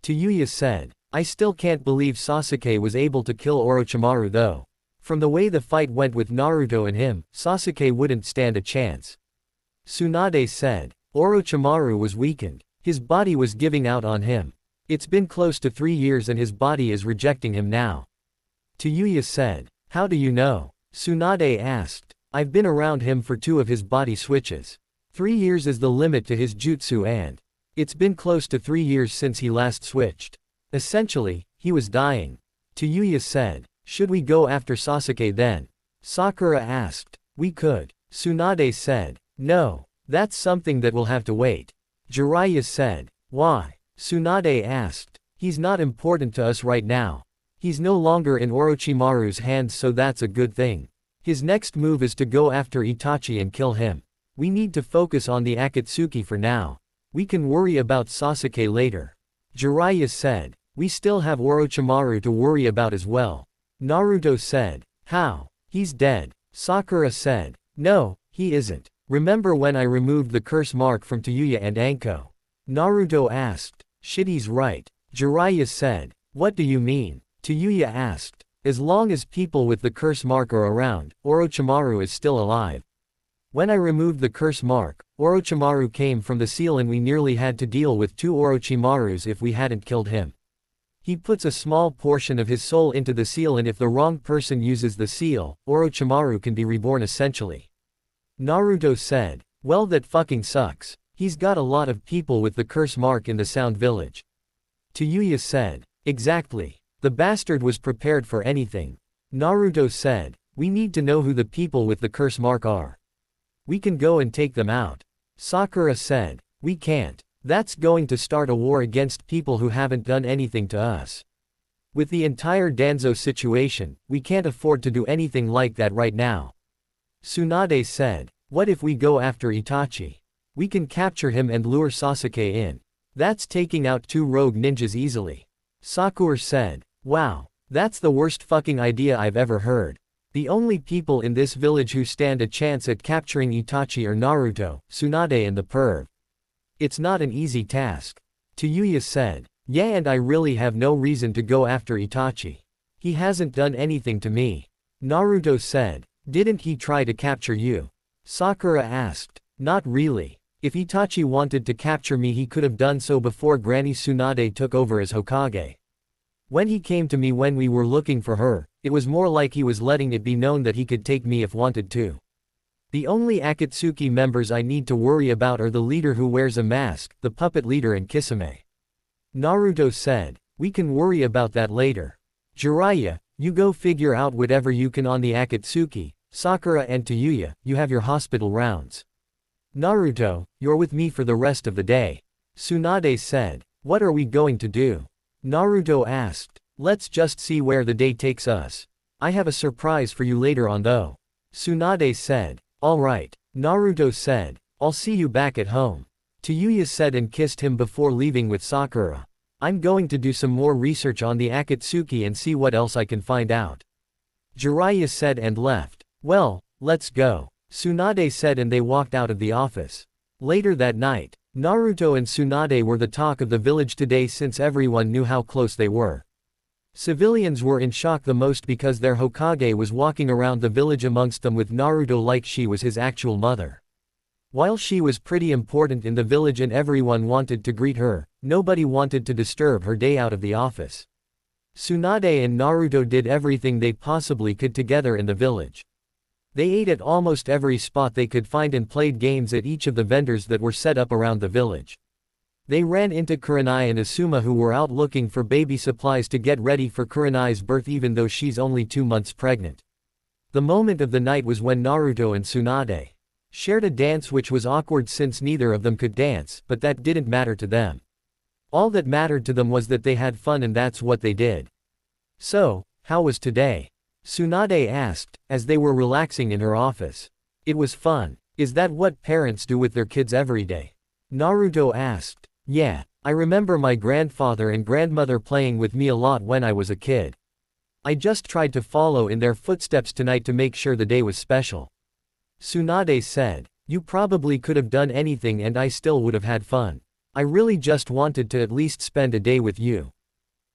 Tuya said. I still can't believe Sasuke was able to kill Orochimaru though. From the way the fight went with Naruto and him, Sasuke wouldn't stand a chance. Tsunade said. Orochimaru was weakened. His body was giving out on him. It's been close to 3 years and his body is rejecting him now. Tuya said. How do you know? Tsunade asked. I've been around him for 2 of his body switches. 3 years is the limit to his jutsu and it's been close to 3 years since he last switched. Essentially, he was dying. Tuya said. Should we go after Sasuke then? Sakura asked. We could. Tsunade said. No. That's something that will have to wait. Jiraiya said. Why? Tsunade asked. He's not important to us right now. He's no longer in Orochimaru's hands, so that's a good thing. His next move is to go after Itachi and kill him. We need to focus on the Akatsuki for now. We can worry about Sasuke later. Jiraiya said. We still have Orochimaru to worry about as well. Naruto said. How? He's dead. Sakura said. No, he isn't. Remember when I removed the curse mark from Tuya and Anko? Naruto asked. Shit, he's right. Jiraiya said. What do you mean? Tuya asked. As long as people with the curse mark are around, Orochimaru is still alive. When I removed the curse mark, Orochimaru came from the seal and we nearly had to deal with 2 Orochimarus if we hadn't killed him. He puts a small portion of his soul into the seal and if the wrong person uses the seal, Orochimaru can be reborn essentially. Naruto said. Well, that fucking sucks. He's got a lot of people with the curse mark in the Sound Village. Tuya said. Exactly. The bastard was prepared for anything. Naruto said. We need to know who the people with the curse mark are. We can go and take them out. Sakura said. We can't. That's going to start a war against people who haven't done anything to us. With the entire Danzo situation, we can't afford to do anything like that right now. Tsunade said. What if we go after Itachi? We can capture him and lure Sasuke in. That's taking out 2 rogue ninjas easily. Sakura said. Wow. That's the worst fucking idea I've ever heard. The only people in this village who stand a chance at capturing Itachi are Naruto, Tsunade and the perv. It's not an easy task. Tuya said. Yeah, and I really have no reason to go after Itachi. He hasn't done anything to me. Naruto said. Didn't he try to capture you? Sakura asked. Not really. If Itachi wanted to capture me he could have done so before Granny Tsunade took over as Hokage. When he came to me when we were looking for her, it was more like he was letting it be known that he could take me if wanted to. The only Akatsuki members I need to worry about are the leader who wears a mask, the puppet leader and Kisame. Naruto said. We can worry about that later. Jiraiya, you go figure out whatever you can on the Akatsuki. Sakura and Tuya, you have your hospital rounds. Naruto, you're with me for the rest of the day. Tsunade said. What are we going to do? Naruto asked. Let's just see where the day takes us. I have a surprise for you later on though. Tsunade said. Alright. Naruto said. I'll see you back at home. Tuya said and kissed him before leaving with Sakura. I'm going to do some more research on the Akatsuki and see what else I can find out. Jiraiya said and left. Well, let's go. Tsunade said and they walked out of the office. Later that night, Naruto and Tsunade were the talk of the village today since everyone knew how close they were. Civilians were in shock the most because their Hokage was walking around the village amongst them with Naruto like she was his actual mother. While she was pretty important in the village and everyone wanted to greet her, nobody wanted to disturb her day out of the office. Tsunade and Naruto did everything they possibly could together in the village. They ate at almost every spot they could find and played games at each of the vendors that were set up around the village. They ran into Kurenai and Asuma who were out looking for baby supplies to get ready for Kurenai's birth even though she's only 2 months pregnant. The moment of the night was when Naruto and Tsunade shared a dance which was awkward since neither of them could dance, but that didn't matter to them. All that mattered to them was that they had fun, and that's what they did. So, how was today? Tsunade asked, as they were relaxing in her office. It was fun. Is that what parents do with their kids every day? Naruto asked. Yeah, I remember my grandfather and grandmother playing with me a lot when I was a kid. I just tried to follow in their footsteps tonight to make sure the day was special. Tsunade said. You probably could have done anything and I still would have had fun. I really just wanted to at least spend a day with you.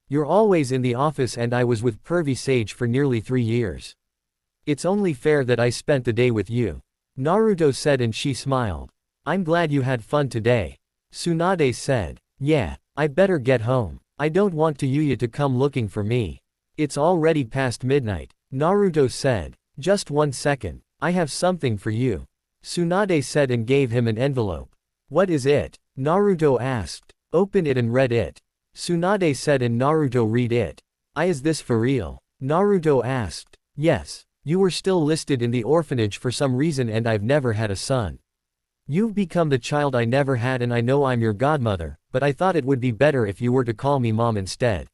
You're always in the office and I was with Pervy Sage for nearly 3 years. It's only fair that I spent the day with you. Naruto said, and she smiled. I'm glad you had fun today. Tsunade said. Yeah, I better get home. I don't want Tuya to come looking for me. It's already past midnight. Naruto said. Just 1 second. I have something for you. Tsunade said and gave him an envelope. What is it? Naruto asked. Open it and read it. Tsunade said, and Naruto read it. Is this for real? Naruto asked. Yes. You were still listed in the orphanage for some reason and I've never had a son. You've become the child I never had and I know I'm your godmother, but I thought it would be better if you were to call me mom instead.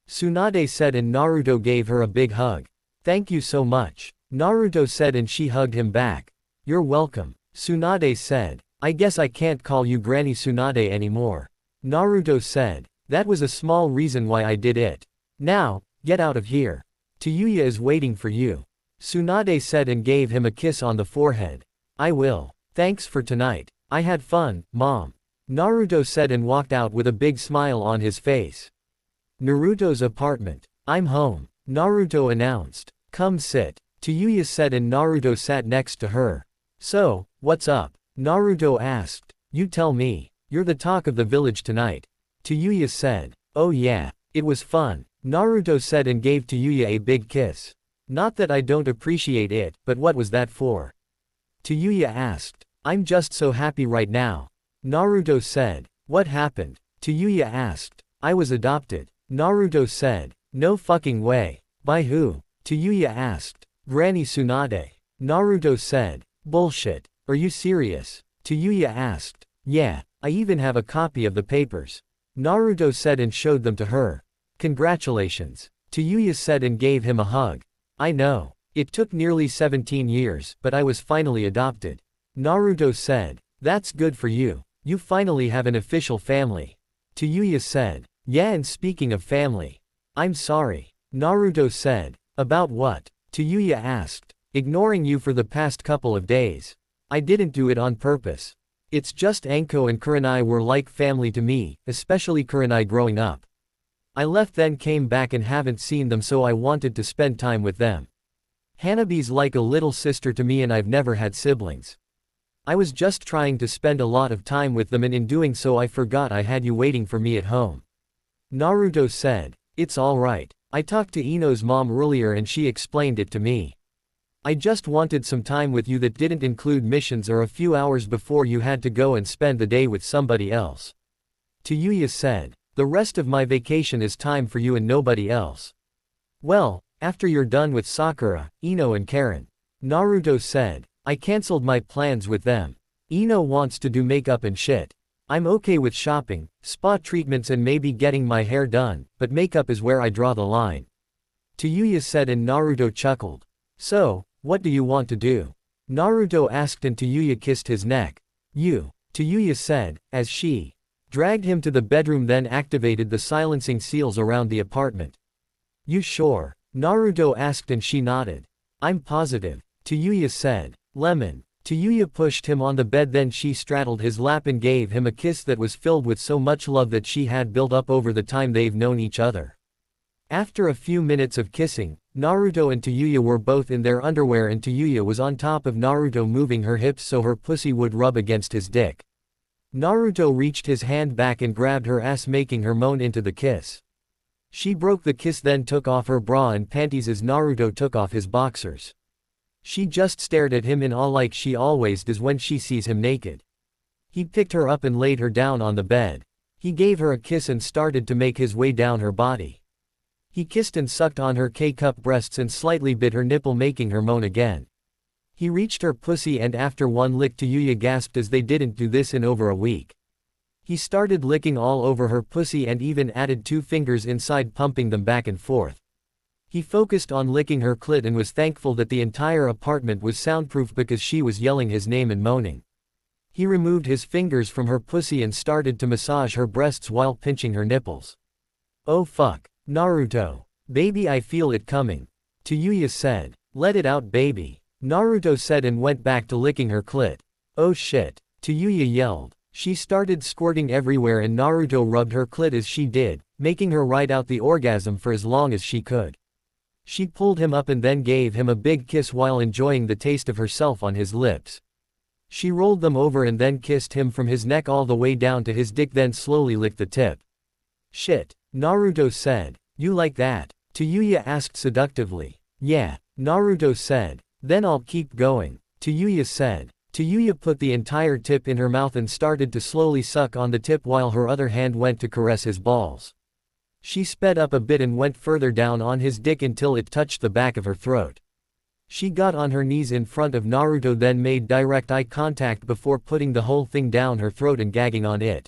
Tsunade said, and Naruto gave her a big hug. Thank you so much. Naruto said, and she hugged him back. You're welcome. Tsunade said. I guess I can't call you Granny Tsunade anymore. Naruto said. That was a small reason why I did it. Now, get out of here. Tuya is waiting for you. Tsunade said and gave him a kiss on the forehead. I will. Thanks for tonight. I had fun, Mom. Naruto said and walked out with a big smile on his face. Naruto's apartment. I'm home. Naruto announced. Come sit. Tuya said, and Naruto sat next to her. So, what's up? Naruto asked. You tell me. You're the talk of the village tonight. Tuya said. Oh yeah, it was fun. Naruto said and gave Tuya a big kiss. Not that I don't appreciate it, but what was that for? Tuya asked. I'm just so happy right now. Naruto said. What happened? Tuya asked. I was adopted. Naruto said. No fucking way. By who? Tuya asked. Granny Tsunade. Naruto said. Bullshit. Are you serious? Tuya asked. Yeah, I even have a copy of the papers. Naruto said and showed them to her. Congratulations. Tuya said and gave him a hug. I know. It took nearly 17 years, but I was finally adopted. Naruto said. That's good for you. You finally have an official family. Tuya said. Yeah, and speaking of family. I'm sorry. Naruto said. About what? Tuya asked. Ignoring you for the past couple of days. I didn't do it on purpose. It's just Anko and Kurenai were like family to me, especially Kurenai growing up. I left then came back and haven't seen them, so I wanted to spend time with them. Hanabi's like a little sister to me and I've never had siblings. I was just trying to spend a lot of time with them, and in doing so I forgot I had you waiting for me at home. Naruto said. It's alright. I talked to Ino's mom earlier and she explained it to me. I just wanted some time with you that didn't include missions or a few hours before you had to go and spend the day with somebody else. Tuya said. The rest of my vacation is time for you and nobody else. Well, after you're done with Sakura, Ino and Karin. Naruto said. I cancelled my plans with them. Ino wants to do makeup and shit. I'm okay with shopping, spa treatments and maybe getting my hair done, but makeup is where I draw the line. Tuya said, and Naruto chuckled. So, what do you want to do? Naruto asked, and Tuya kissed his neck. You. Tuya said, as she dragged him to the bedroom, then activated the silencing seals around the apartment. You sure? Naruto asked, and she nodded. I'm positive. Tuya said. Lemon. Tuya pushed him on the bed, then she straddled his lap and gave him a kiss that was filled with so much love that she had built up over the time they've known each other. After a few minutes of kissing, Naruto and Tuya were both in their underwear and Tuya was on top of Naruto, moving her hips so her pussy would rub against his dick. Naruto reached his hand back and grabbed her ass, making her moan into the kiss. She broke the kiss, then took off her bra and panties as Naruto took off his boxers. She just stared at him in awe like she always does when she sees him naked. He picked her up and laid her down on the bed. He gave her a kiss and started to make his way down her body. He kissed and sucked on her K-cup breasts and slightly bit her nipple, making her moan again. He reached her pussy and after one lick Tuya gasped as they didn't do this in over a week. He started licking all over her pussy and even added 2 fingers inside, pumping them back and forth. He focused on licking her clit and was thankful that the entire apartment was soundproof because she was yelling his name and moaning. He removed his fingers from her pussy and started to massage her breasts while pinching her nipples. "Oh fuck. Naruto. Baby, I feel it coming," Tuya said. "Let it out, baby," Naruto said and went back to licking her clit. "Oh shit," Tuya yelled. She started squirting everywhere and Naruto rubbed her clit as she did, making her ride out the orgasm for as long as she could. She pulled him up and then gave him a big kiss while enjoying the taste of herself on his lips. She rolled them over and then kissed him from his neck all the way down to his dick, then slowly licked the tip. "Shit," Naruto said. "You like that?" Tuya asked seductively. "Yeah," Naruto said. "Then I'll keep going," Tuya said. Tuya put the entire tip in her mouth and started to slowly suck on the tip while her other hand went to caress his balls. She sped up a bit and went further down on his dick until it touched the back of her throat. She got on her knees in front of Naruto, then made direct eye contact before putting the whole thing down her throat and gagging on it.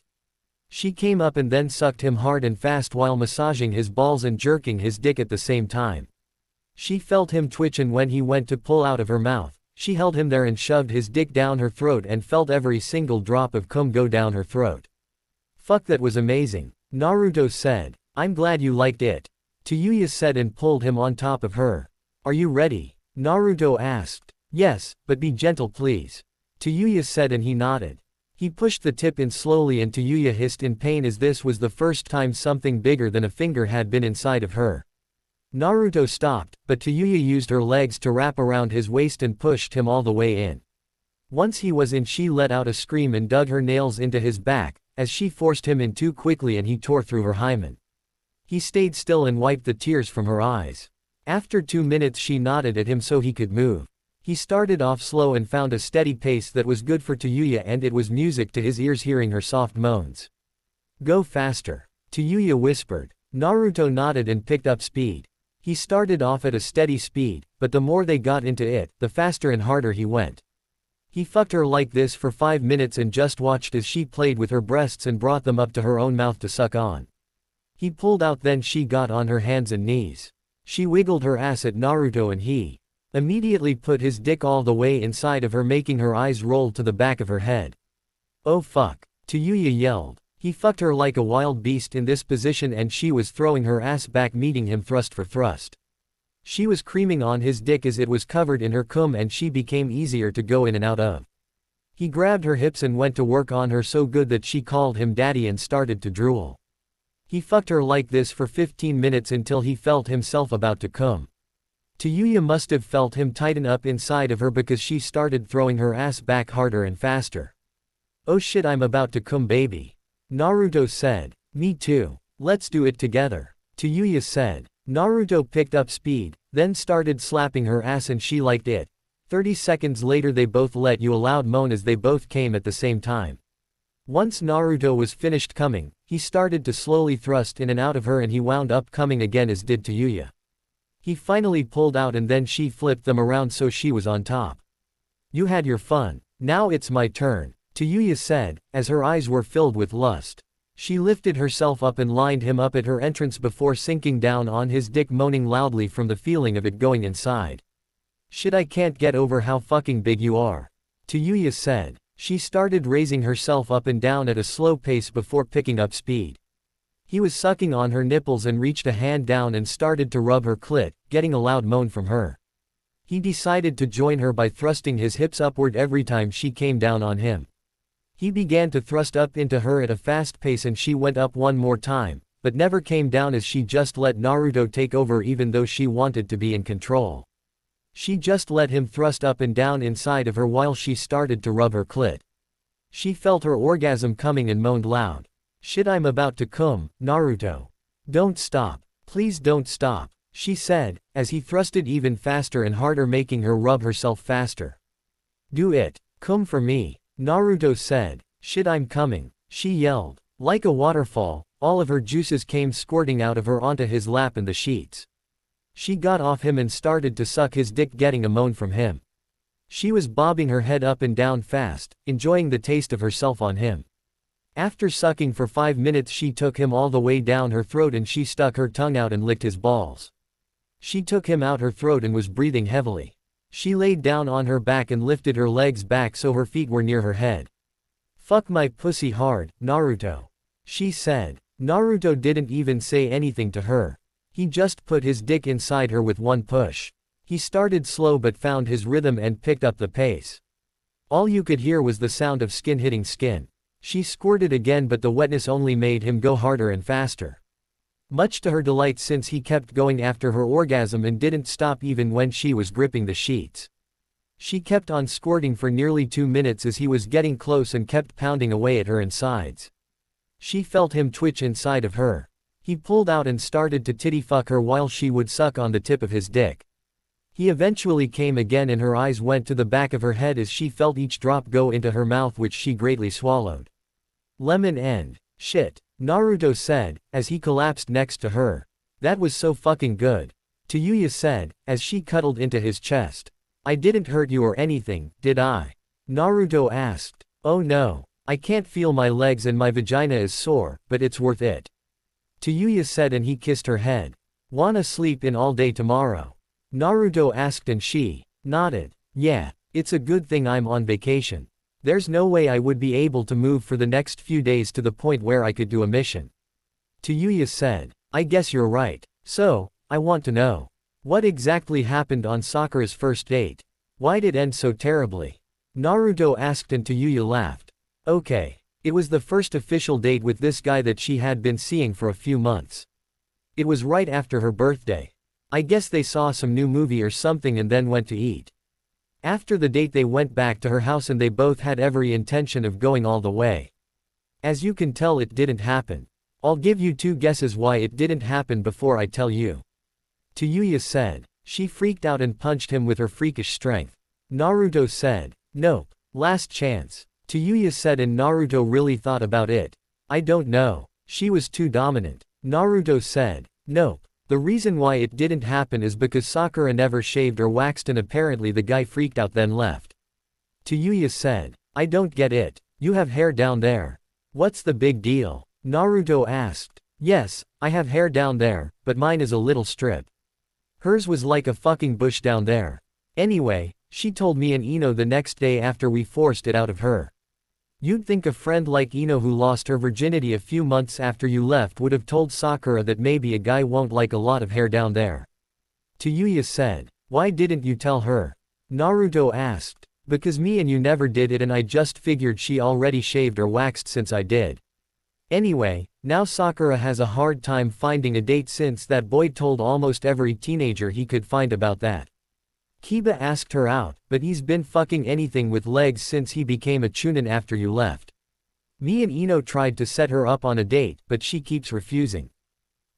She came up and then sucked him hard and fast while massaging his balls and jerking his dick at the same time. She felt him twitch and when he went to pull out of her mouth, she held him there and shoved his dick down her throat and felt every single drop of cum go down her throat. "Fuck, that was amazing," Naruto said. "I'm glad you liked it," Tuya said and pulled him on top of her. "Are you ready?" Naruto asked. "Yes, but be gentle please," Tuya said and he nodded. He pushed the tip in slowly and Tuya hissed in pain as this was the first time something bigger than a finger had been inside of her. Naruto stopped, but Tuya used her legs to wrap around his waist and pushed him all the way in. Once he was in, she let out a scream and dug her nails into his back, as she forced him in too quickly and he tore through her hymen. He stayed still and wiped the tears from her eyes. After 2 minutes she nodded at him so he could move. He started off slow and found a steady pace that was good for Tuya and it was music to his ears hearing her soft moans. "Go faster," Tuya whispered. Naruto nodded and picked up speed. He started off at a steady speed, but the more they got into it, the faster and harder he went. He fucked her like this for 5 minutes and just watched as she played with her breasts and brought them up to her own mouth to suck on. He pulled out, then she got on her hands and knees. She wiggled her ass at Naruto and he immediately put his dick all the way inside of her, making her eyes roll to the back of her head. "Oh fuck," Tuya yelled. He fucked her like a wild beast in this position and she was throwing her ass back, meeting him thrust for thrust. She was creaming on his dick as it was covered in her cum and she became easier to go in and out of. He grabbed her hips and went to work on her so good that she called him daddy and started to drool. He fucked her like this for 15 minutes until he felt himself about to cum. Tuya must have felt him tighten up inside of her because she started throwing her ass back harder and faster. "Oh shit, I'm about to cum, baby," Naruto said. "Me too. Let's do it together," Tuya said. Naruto picked up speed, then started slapping her ass and she liked it. 30 seconds later they both let out a loud moan as they both came at the same time. Once Naruto was finished coming, he started to slowly thrust in and out of her and he wound up coming again, as did Tuya. He finally pulled out and then she flipped them around so she was on top. "You had your fun. Now it's my turn," Tuya said, as her eyes were filled with lust. She lifted herself up and lined him up at her entrance before sinking down on his dick, moaning loudly from the feeling of it going inside. "Shit, I can't get over how fucking big you are," Tuya said. She started raising herself up and down at a slow pace before picking up speed. He was sucking on her nipples and reached a hand down and started to rub her clit, getting a loud moan from her. He decided to join her by thrusting his hips upward every time she came down on him. He began to thrust up into her at a fast pace and she went up one more time, but never came down as she just let Naruto take over even though she wanted to be in control. She just let him thrust up and down inside of her while she started to rub her clit. She felt her orgasm coming and moaned loud. "Shit, I'm about to cum, Naruto. Don't stop. Please don't stop," she said, as he thrusted even faster and harder, making her rub herself faster. "Do it. Cum for me," Naruto said. "Shit, I'm coming," she yelled. Like a waterfall, All of her juices came squirting out of her onto his lap and the sheets. She got off him and started to suck his dick, getting a moan from him. She was bobbing her head up and down fast, enjoying the taste of herself on him. After sucking for 5 minutes, she took him all the way down her throat and she stuck her tongue out and licked his balls. She took him out her throat and was breathing heavily. She laid down on her back and lifted her legs back so her feet were near her head. "Fuck my pussy hard, Naruto," she said. Naruto didn't even say anything to her. He just put his dick inside her with one push. He started slow but found his rhythm and picked up the pace. All you could hear was the sound of skin hitting skin. She squirted again, but the wetness only made him go harder and faster. Much to her delight, since he kept going after her orgasm and didn't stop even when she was gripping the sheets. She kept on squirting for nearly 2 minutes as he was getting close and kept pounding away at her insides. She felt him twitch inside of her. He pulled out and started to titty fuck her while she would suck on the tip of his dick. He eventually came again and her eyes went to the back of her head as she felt each drop go into her mouth, which she greatly swallowed. "Lemon and shit," Naruto said, as he collapsed next to her. "That was so fucking good," Tuya said, as she cuddled into his chest. "I didn't hurt you or anything, did I?" Naruto asked. "Oh no. I can't feel my legs and my vagina is sore, but it's worth it," Tuya said, and he kissed her head. "Wanna sleep in all day tomorrow?" Naruto asked, and she nodded. "Yeah, it's a good thing I'm on vacation. There's no way I would be able to move for the next few days to the point where I could do a mission." Tuya said. "I guess you're right. So, I want to know. What exactly happened on Sakura's first date? Why'd it end so terribly?" Naruto asked, and Tuya laughed. "Okay. It was the first official date with this guy that she had been seeing for a few months. It was right after her birthday. I guess they saw some new movie or something and then went to eat. After the date they went back to her house and they both had every intention of going all the way. As you can tell, it didn't happen. I'll give you 2 guesses why it didn't happen before I tell you," Tuya said. She freaked out and punched him with her freakish strength. Naruto said. "Nope. Last chance," Tuya said, and Naruto really thought about it. "I don't know. She was too dominant." Naruto said. "Nope. The reason why it didn't happen is because Sakura never shaved or waxed and apparently the guy freaked out then left," Tuya said. "I don't get it. You have hair down there. What's the big deal?" Naruto asked. "Yes, I have hair down there, but mine is a little strip. Hers was like a fucking bush down there. Anyway, she told me and Ino the next day after we forced it out of her. You'd think a friend like Ino, who lost her virginity a few months after you left, would have told Sakura that maybe a guy won't like a lot of hair down there," Tuya said. "Why didn't you tell her?" Naruto asked. "Because me and you never did it and I just figured she already shaved or waxed since I did. Anyway, now Sakura has a hard time finding a date since that boy told almost every teenager he could find about that. Kiba asked her out, but he's been fucking anything with legs since he became a chunin after you left. Me and Ino tried to set her up on a date, but she keeps refusing,"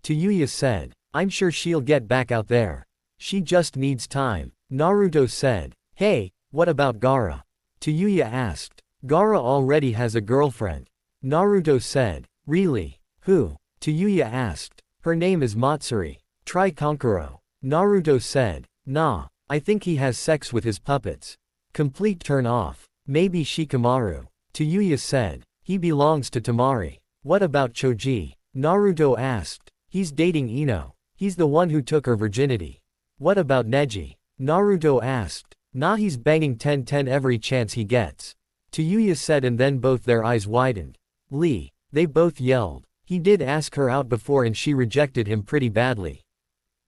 Tuya said. "I'm sure she'll get back out there. She just needs time," Naruto said. "Hey, what about Gaara?" Tuya asked. "Gaara already has a girlfriend," Naruto said. "Really? Who?" Tuya asked. "Her name is Matsuri. Try Kankuro," Naruto said. "Nah. I think he has sex with his puppets. Complete turn off. Maybe Shikamaru," Tuya said. "He belongs to Temari." "What about Choji?" Naruto asked. "He's dating Ino. He's the one who took her virginity." "What about Neji?" Naruto asked. "Nah, he's banging 10-10 every chance he gets," Tuya said, and then both their eyes widened. "Lee," they both yelled. "He did ask her out before and she rejected him pretty badly,"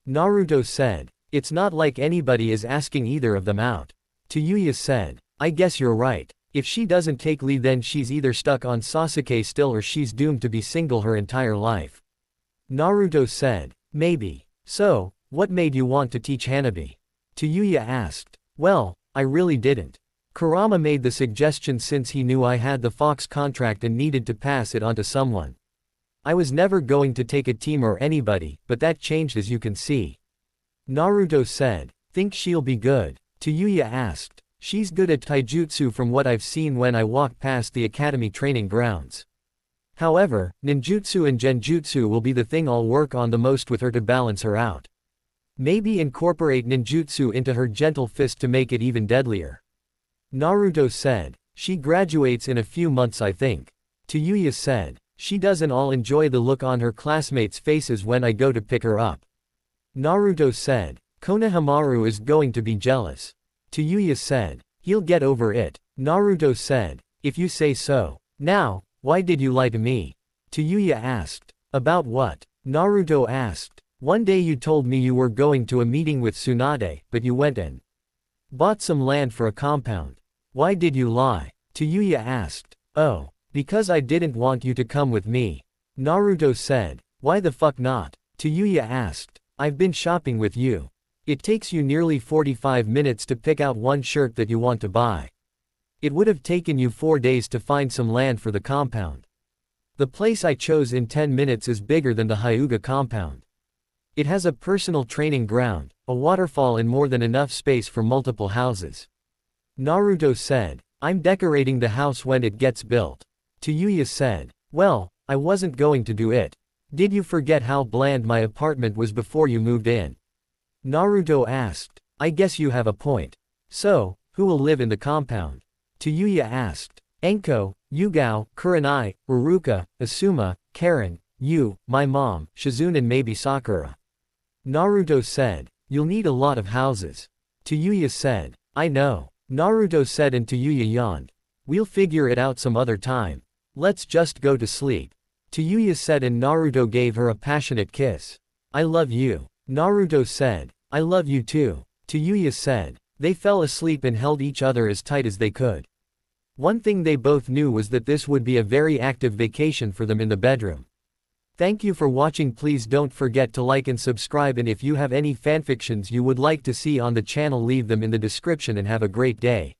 Naruto said. "It's not like anybody is asking either of them out," Tuya said. "I guess you're right. If she doesn't take Lee, then she's either stuck on Sasuke still or she's doomed to be single her entire life," Naruto said. "Maybe. So, what made you want to teach Hanabi?" Tuya asked. "Well, I really didn't. Kurama made the suggestion since he knew I had the Fox contract and needed to pass it on to someone. I was never going to take a team or anybody, but that changed, as you can see," Naruto said. "Think she'll be good?" Tuya asked. "She's good at taijutsu from what I've seen when I walk past the academy training grounds." However, ninjutsu and genjutsu will be the thing I'll work on the most with her to balance her out. Maybe incorporate ninjutsu into her gentle fist to make it even deadlier. Naruto said. She graduates in a few months I think. Tuya said. She doesn't all enjoy the look on her classmates' faces when I go to pick her up. Naruto said. Konohamaru is going to be jealous. Tuya said. He'll get over it. Naruto said. If you say so. Now, why did you lie to me? Tuya asked. About what? Naruto asked. One day you told me you were going to a meeting with Tsunade, but you went and bought some land for a compound. Why did you lie? Tuya asked. Oh, because I didn't want you to come with me. Naruto said. Why the fuck not? Tuya asked. I've been shopping with you. It takes you nearly 45 minutes to pick out one shirt that you want to buy. It would have taken you 4 days to find some land for the compound. The place I chose in 10 minutes is bigger than the Hyuga compound. It has a personal training ground, a waterfall and more than enough space for multiple houses. Naruto said. I'm decorating the house when it gets built. Tuya said. Well, I wasn't going to do it. Did you forget how bland my apartment was before you moved in? Naruto asked. I guess you have a point. So, who will live in the compound? Tuya asked. Enko, Hyuga, Kurenai, Iruka, Asuma, Karin, you, my mom, Shizune and maybe Sakura. Naruto said. You'll need a lot of houses. Tuya said. I know. Naruto said and Tuya yawned. We'll figure it out some other time. Let's just go to sleep. Tuya said and Naruto gave her a passionate kiss. I love you. Naruto said. I love you too. Tuya said. They fell asleep and held each other as tight as they could. One thing they both knew was that this would be a very active vacation for them in the bedroom. Thank you for watching. Please don't forget to like and subscribe, and if you have any fanfictions you would like to see on the channel leave them in the description, and have a great day.